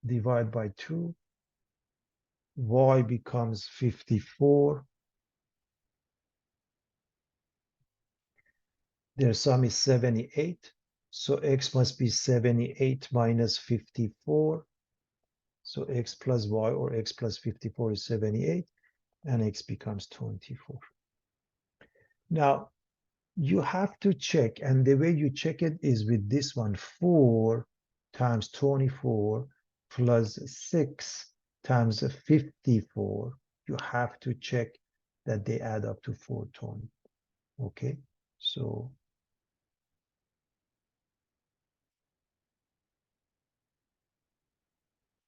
Divide by 2. Y becomes 54. Their sum is 78. So x must be 78 minus 54. So x plus y, or x plus 54, is 78. And x becomes 24. Now, you have to check, and the way you check it is with this one: 4 times 24 plus 6 times 54. You have to check that they add up to 420. Okay, so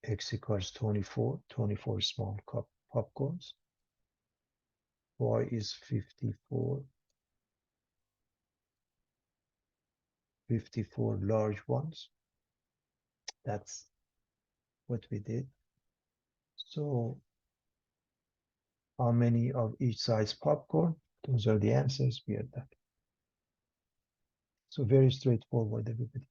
x equals 24, 24 small cup popcorns. Y is 54, 54 large ones. That's what we did. So how many of each size popcorn? Those are the answers. We had that. So very straightforward, everybody.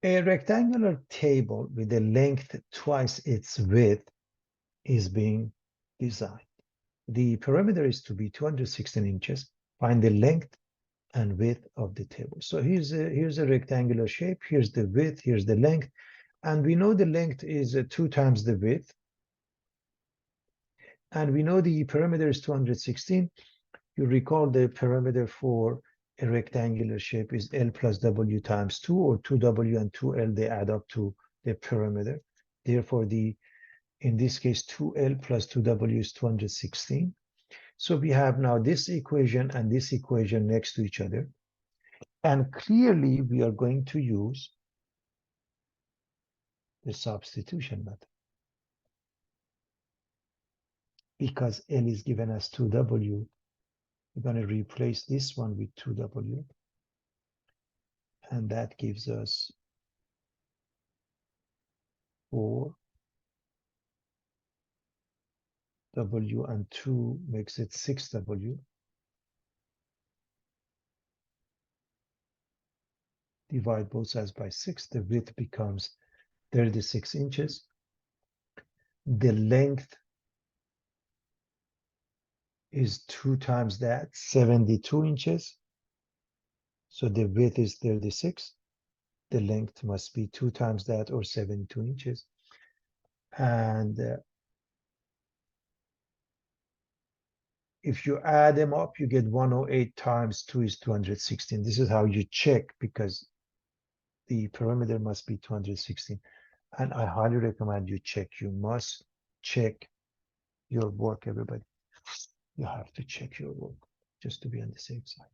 A rectangular table with a length twice its width is being designed. The perimeter is to be 216 inches. Find the length and width of the table. So here's a rectangular shape. Here's the width. Here's the length. And we know the length is 2 times the width. And we know the perimeter is 216. You recall the perimeter for a rectangular shape is L plus W times 2, or 2W and 2L, they add up to the perimeter. Therefore, in this case, 2L plus 2W is 216. So we have now this equation and this equation next to each other. And clearly, we are going to use the substitution method, because L is given as 2W. We're going to replace this one with 2W. And that gives us 4W, and 2 makes it 6W. Divide both sides by 6. The width becomes 36 inches. The length is 2 times that, 72 inches. So the width is 36. The length must be 2 times that, or 72 inches. And if you add them up, you get 108 times 2 is 216. This is how you check, because the perimeter must be 216. And I highly recommend you check. You must check your work, everybody. You have to check your work just to be on the safe side.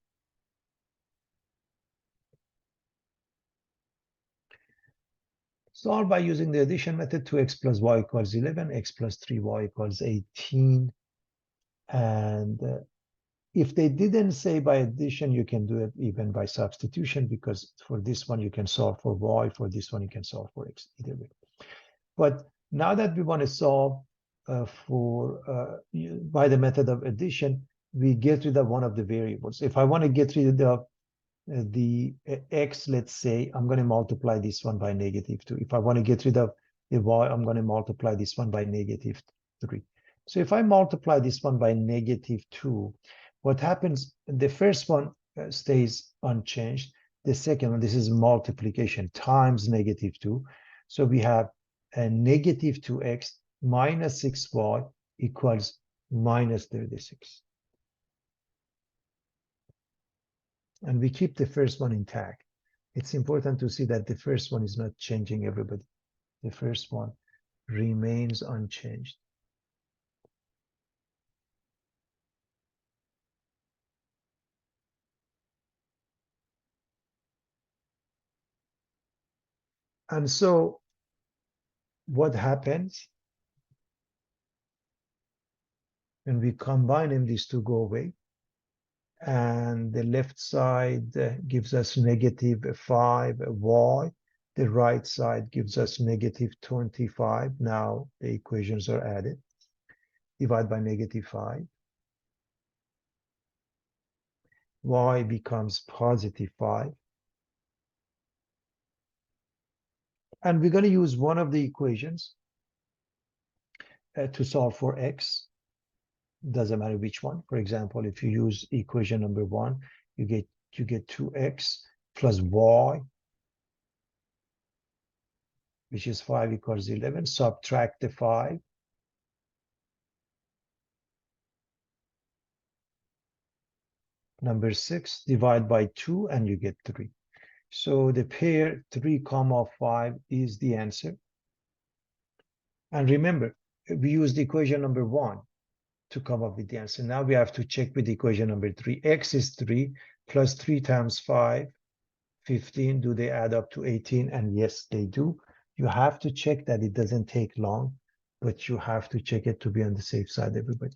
Solve by using the addition method. 2x plus y equals 11, x plus 3y equals 18. And if they didn't say by addition, you can do it even by substitution, because for this one you can solve for y, for this one you can solve for x, either way. But now that we want to solve by the method of addition, we get rid of one of the variables. If I want to get rid of the x, let's say, I'm going to multiply this one by -2. If I want to get rid of the y, I'm going to multiply this one by -3. 3. So if I multiply this one by -2, what happens, the first one stays unchanged. The second one, this is multiplication times -2. So we have a -2x minus 6y equals minus 36. And we keep the first one intact. It's important to see that the first one is not changing, everybody. The first one remains unchanged. And so what happens when we combine them, these two go away, and the left side gives us -5y, the right side gives us -25. Now the equations are added. Divide by -5, y becomes +5, and we're going to use one of the equations to solve for x. Doesn't matter which one. For example, if you use equation number 1, you get 2x plus y, which is 5 equals 11. Subtract the 5. Number 6, divide by 2, and you get 3. So the pair 3, 5 is the answer. And remember, we used equation number 1 to come up with the answer. Now we have to check with equation number 3. X is 3 plus 3 times 5, 15. Do they add up to 18? And yes, they do. You have to check that. It doesn't take long, but you have to check it to be on the safe side, everybody.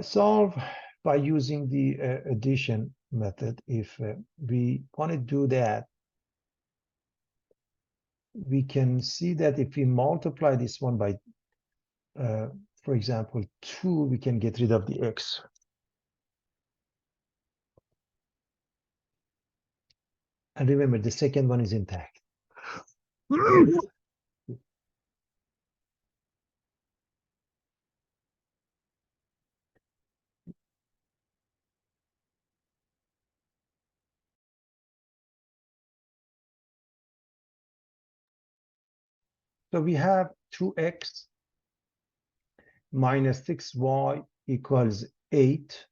Solve by using the addition method. If we want to do that, we can see that if we multiply this one by, for example, 2, we can get rid of the x. And remember, the second one is intact. So we have 2x minus 6y equals 8.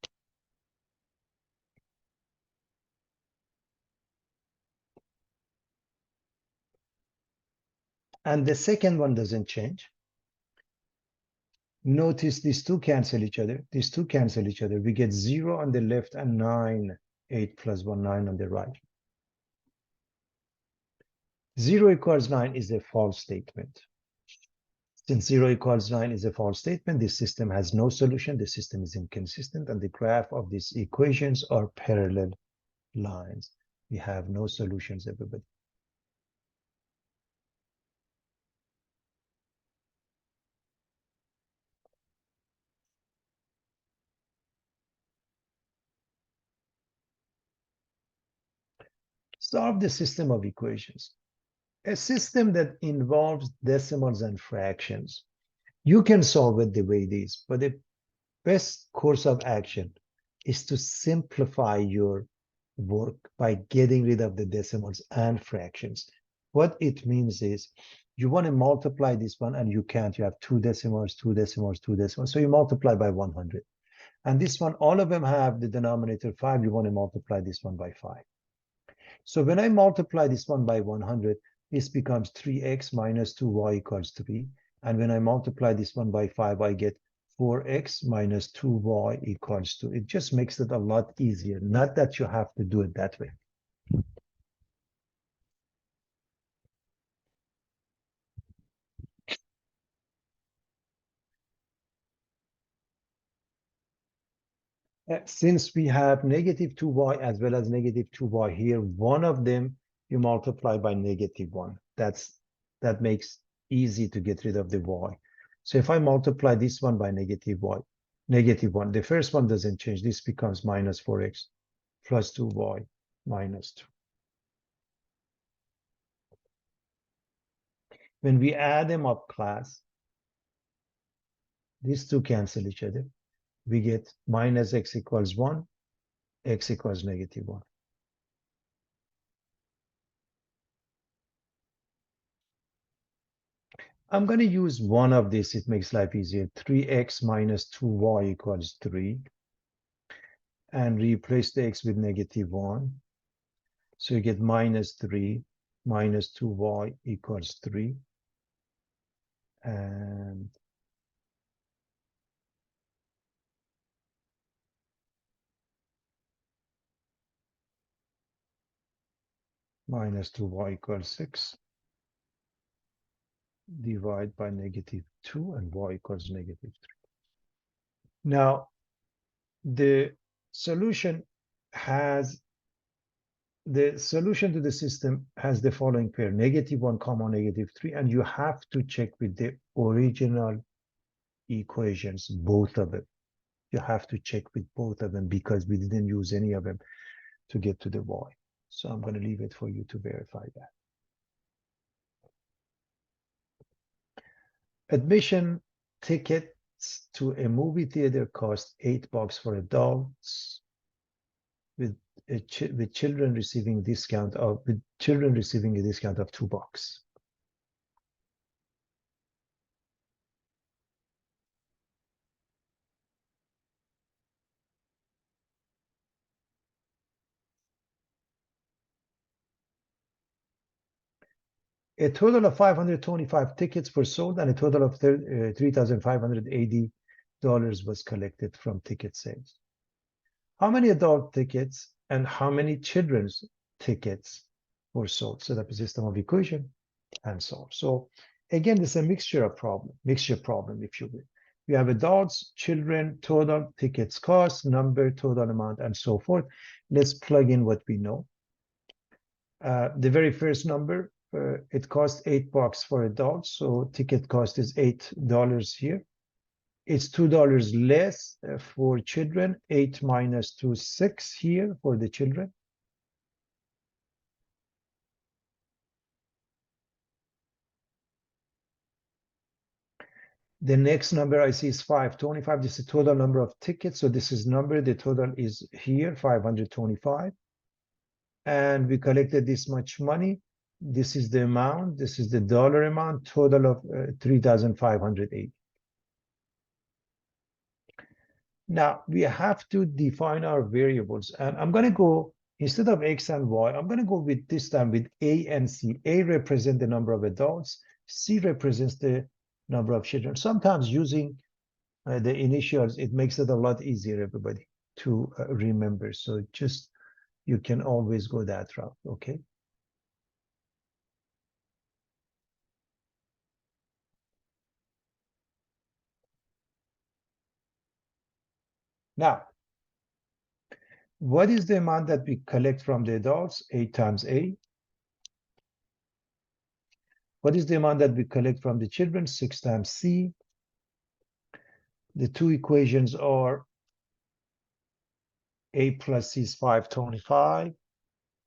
And the second one doesn't change. Notice these two cancel each other. These two cancel each other. We get 0 on the left and 9. 8 plus 1, 9 on the right. 0 equals 9 is a false statement. Since 0 equals 9 is a false statement, this system has no solution. The system is inconsistent, and the graph of these equations are parallel lines. We have no solutions, everybody. Solve the system of equations. A system that involves decimals and fractions. You can solve it the way it is, but the best course of action is to simplify your work by getting rid of the decimals and fractions. What it means is you want to multiply this one and you can't. You have 2 decimals, 2 decimals, 2 decimals. So you multiply by 100. And this one, all of them have the denominator 5. You want to multiply this one by 5. So when I multiply this one by 100, this becomes 3x minus 2y equals 3. And when I multiply this one by 5, I get 4x minus 2y equals 2. It just makes it a lot easier. Not that you have to do it that way. Since we have -2y as well as -2y here, one of them you multiply by -1. That makes easy to get rid of the y. So if I multiply this one by negative y, negative 1, the first one doesn't change. This becomes minus 4x plus 2y minus 2. When we add them up, class, these two cancel each other. We get minus x equals 1, x equals negative 1. I'm going to use one of this. It makes life easier. 3x minus 2y equals 3. And replace the x with negative 1. So you get minus 3 minus 2y equals 3. And minus 2y equals 6. Divide by negative 2 and y equals negative 3. Now, the solution to the system has the following pair, negative 1 comma negative 3, and you have to check with the original equations, both of them. You have to check with both of them because we didn't use any of them to get to the y. So I'm going to leave it for you to verify that. Admission tickets to a movie theater cost $8 for adults, with children receiving a discount of $2. A total of 525 tickets were sold, and a total of $3,580 was collected from ticket sales. How many adult tickets and how many children's tickets were sold? Set up a system of equation and solve. So again, this is a mixture problem, if you will. You have adults, children, total, tickets cost, number, total amount, and so forth. Let's plug in what we know. The very first number, it costs $8 for adults, so ticket cost is $8 here. It's $2 less for children, 8 minus 2, 6 here for the children. The next number I see is 525. This is the total number of tickets. So this is number, the total is here, 525. And we collected this much money. This is the amount. This is the dollar amount, total of 3,580. Now we have to define our variables. And I'm going to go, instead of x and y, I'm going to go with this time with a and c. A represents the number of adults. C represents the number of children. Sometimes using the initials, it makes it a lot easier, everybody, to remember. So just, you can always go that route, okay? Now, what is the amount that we collect from the adults? 8 times A. What is the amount that we collect from the children? 6 times C. The two equations are A plus C is 525.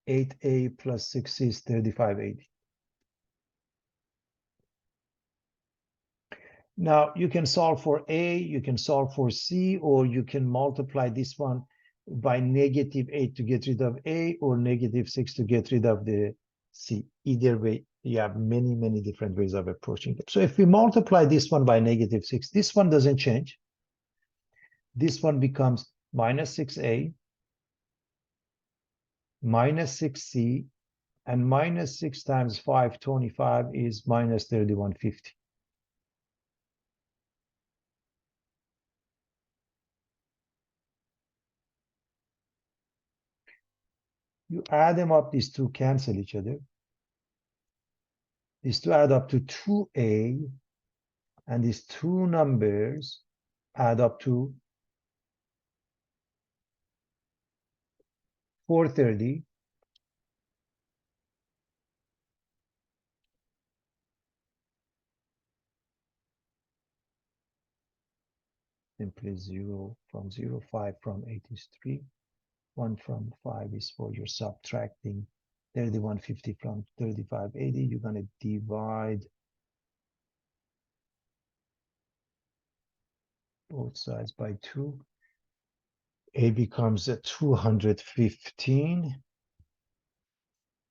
8A plus 6C is 3580. Now, you can solve for A, you can solve for C, or you can multiply this one by negative 8 to get rid of A, or negative 6 to get rid of the C. Either way, you have many, many different ways of approaching it. So if we multiply this one by negative 6, this one doesn't change. This one becomes minus 6A, minus 6C, and minus 6 times 525 is minus 3150. You add them up, these two cancel each other. These two add up to 2A, and these two numbers add up to 430. simply 0 from 0, 5 from 8 is 3, 1 from 5 is 4. You're subtracting 3150 from 3580. You're going to divide both sides by 2. A becomes a 215.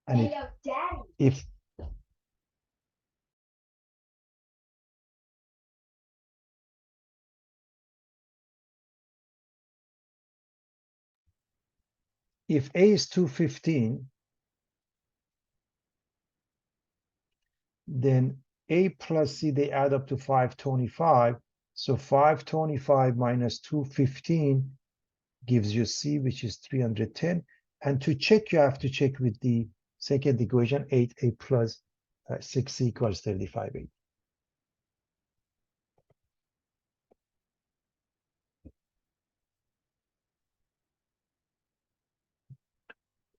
And if A is 215, then A plus C, they add up to 525. So 525 minus 215 gives you C, which is 310. And to check, you have to check with the second equation, 8A plus 6C equals 35A.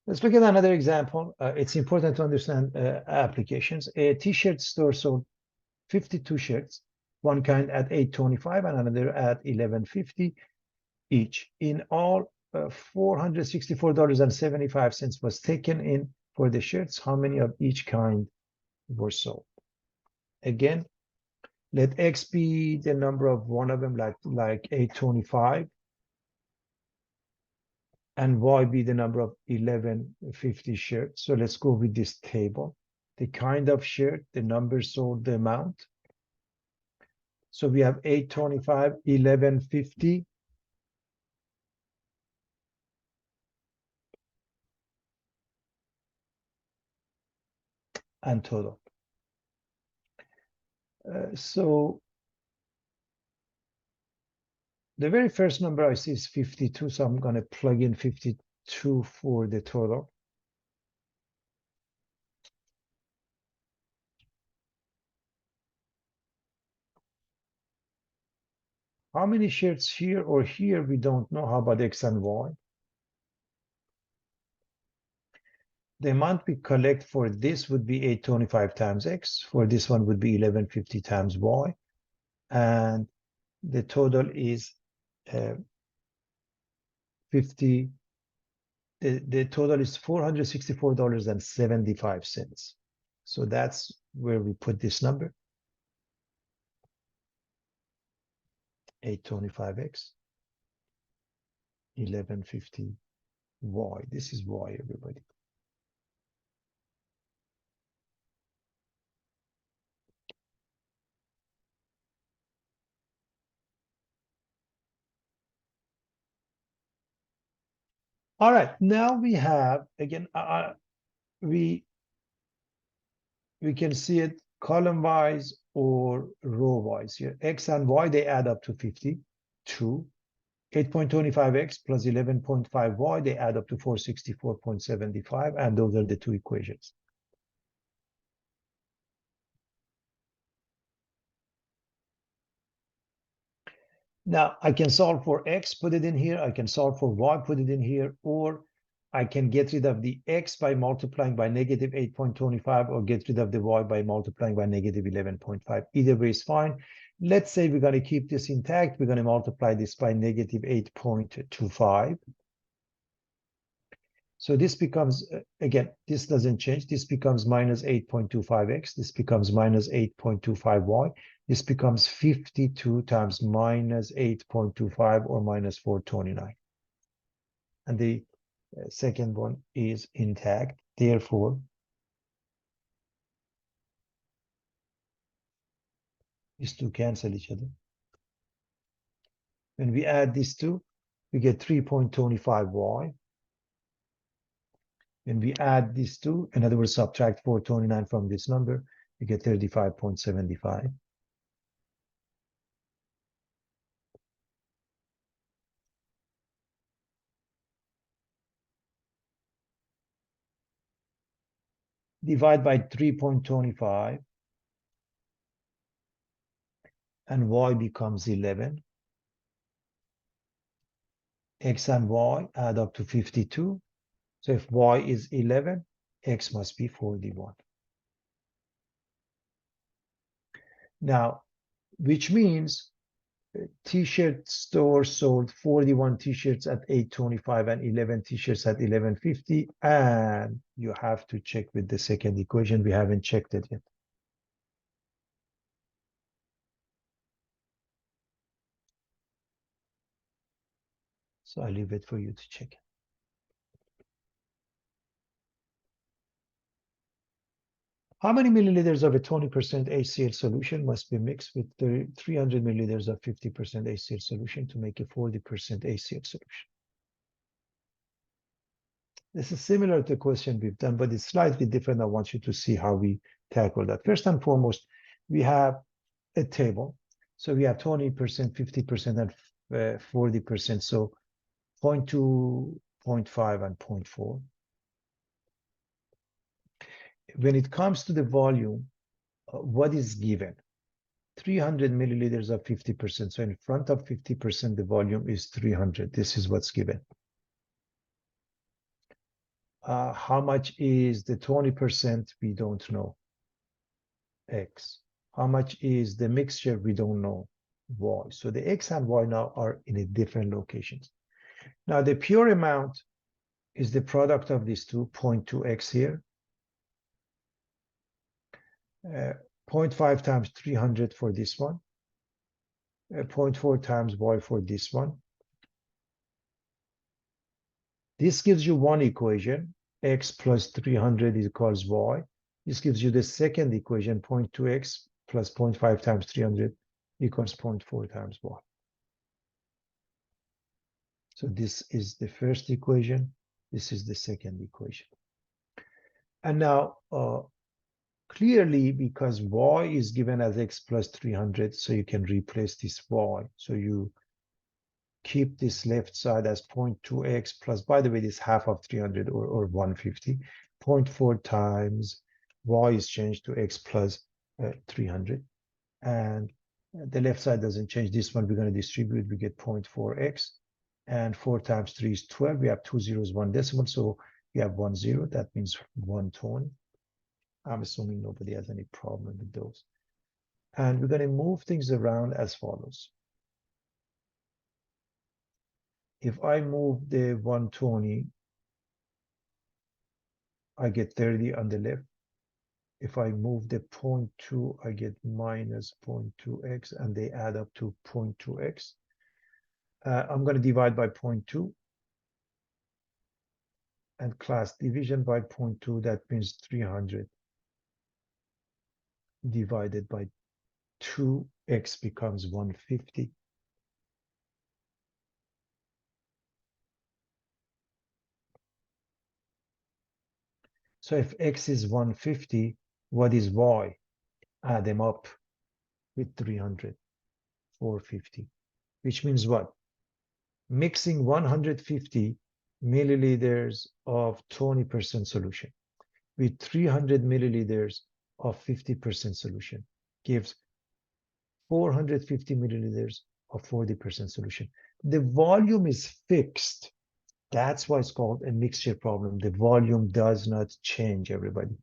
Let's look at another example. It's important to understand applications. A t-shirt store sold 52 shirts, one kind at $8.25 and another at $11.50 each. In all, $464.75 was taken in for the shirts. How many of each kind were sold? Again, let X be the number of one of them, like $8.25, and Y be the number of $11.50 shirts. So let's go with this table. The kind of shirt, the number sold, the amount. So we have $8.25, $11.50, and total. So the very first number I see is 52, so I'm going to plug in 52 for the total. How many shirts here or here? We don't know. How about X and Y? The amount we collect for this would be 825 times X. For this one would be 1150 times Y. And the total is 50. The total is $464.75. So that's where we put this number. 825X, 1150 Y. This is Y, everybody. All right, now we have, again, we can see it column-wise or row-wise here. X and Y, they add up to 52. 8.25X plus 11.5Y, they add up to 464.75, and those are the two equations. Now, I can solve for X, put it in here. I can solve for Y, put it in here, or I can get rid of the X by multiplying by negative 8.25, or get rid of the Y by multiplying by negative 11.5. Either way is fine. Let's say we're going to keep this intact. We're going to multiply this by negative 8.25. So this becomes, again, this doesn't change. This becomes minus 8.25X. This becomes minus 8.25Y. This becomes 52 times minus 8.25, or minus 429. And the second one is intact. Therefore, these two cancel each other. When we add these two, we get 3.25Y. When we add these two, in other words, subtract 429 from this number, you get 35.75. Divide by 3.25, and Y becomes 11. X and Y add up to 52. So if Y is 11, X must be 41. Now, which means T-shirt store sold 41 T-shirts at 8.25 and 11 T-shirts at 11.50. And you have to check with the second equation. We haven't checked it yet. So I leave it for you to check. How many milliliters of a 20% HCl solution must be mixed with 300 milliliters of 50% HCl solution to make a 40% HCl solution? This is similar to the question we've done, but it's slightly different. I want you to see how we tackle that. First and foremost, we have a table. So we have 20%, 50%, and 40%. So 0.2, 0.5, and 0.4. When it comes to the volume, what is given? 300 milliliters of 50%. So in front of 50%, the volume is 300. This is what's given. How much is the 20%? We don't know. X. How much is the mixture? We don't know. Y. So the X and Y now are in a different locations. Now the pure amount is the product of these two, 0.2x here. 0.5 times 300 for this one. 0.4 times Y for this one. This gives you one equation, X plus 300 equals Y. This gives you the second equation, 0.2x plus 0.5 times 300 equals 0.4 times Y. So this is the first equation. This is the second equation. And now, clearly, because Y is given as X plus 300, so you can replace this Y. So you keep this left side as 0.2x plus, by the way, this half of 300 or 150. 0.4 times Y is changed to X plus 300. And the left side doesn't change. This one we're going to distribute. We get 0.4x. And 4 times 3 is 12. We have 2 zeros, 1 decimal. So we have 1 0. That means 120. I'm assuming nobody has any problem with those. And we're going to move things around as follows. If I move the 120, I get 30 on the left. If I move the 0.2, I get minus 0.2x, and they add up to 0.2x. I'm going to divide by 0.2. And class division by 0.2, that means 300 divided by 2x becomes 150. So if x is 150, what is y? Add them up with 300, 450, which means what? Mixing 150 milliliters of 20% solution with 300 milliliters of 50% solution gives 450 milliliters of 40% solution. The volume is fixed. That's why it's called a mixture problem. The volume does not change, everybody.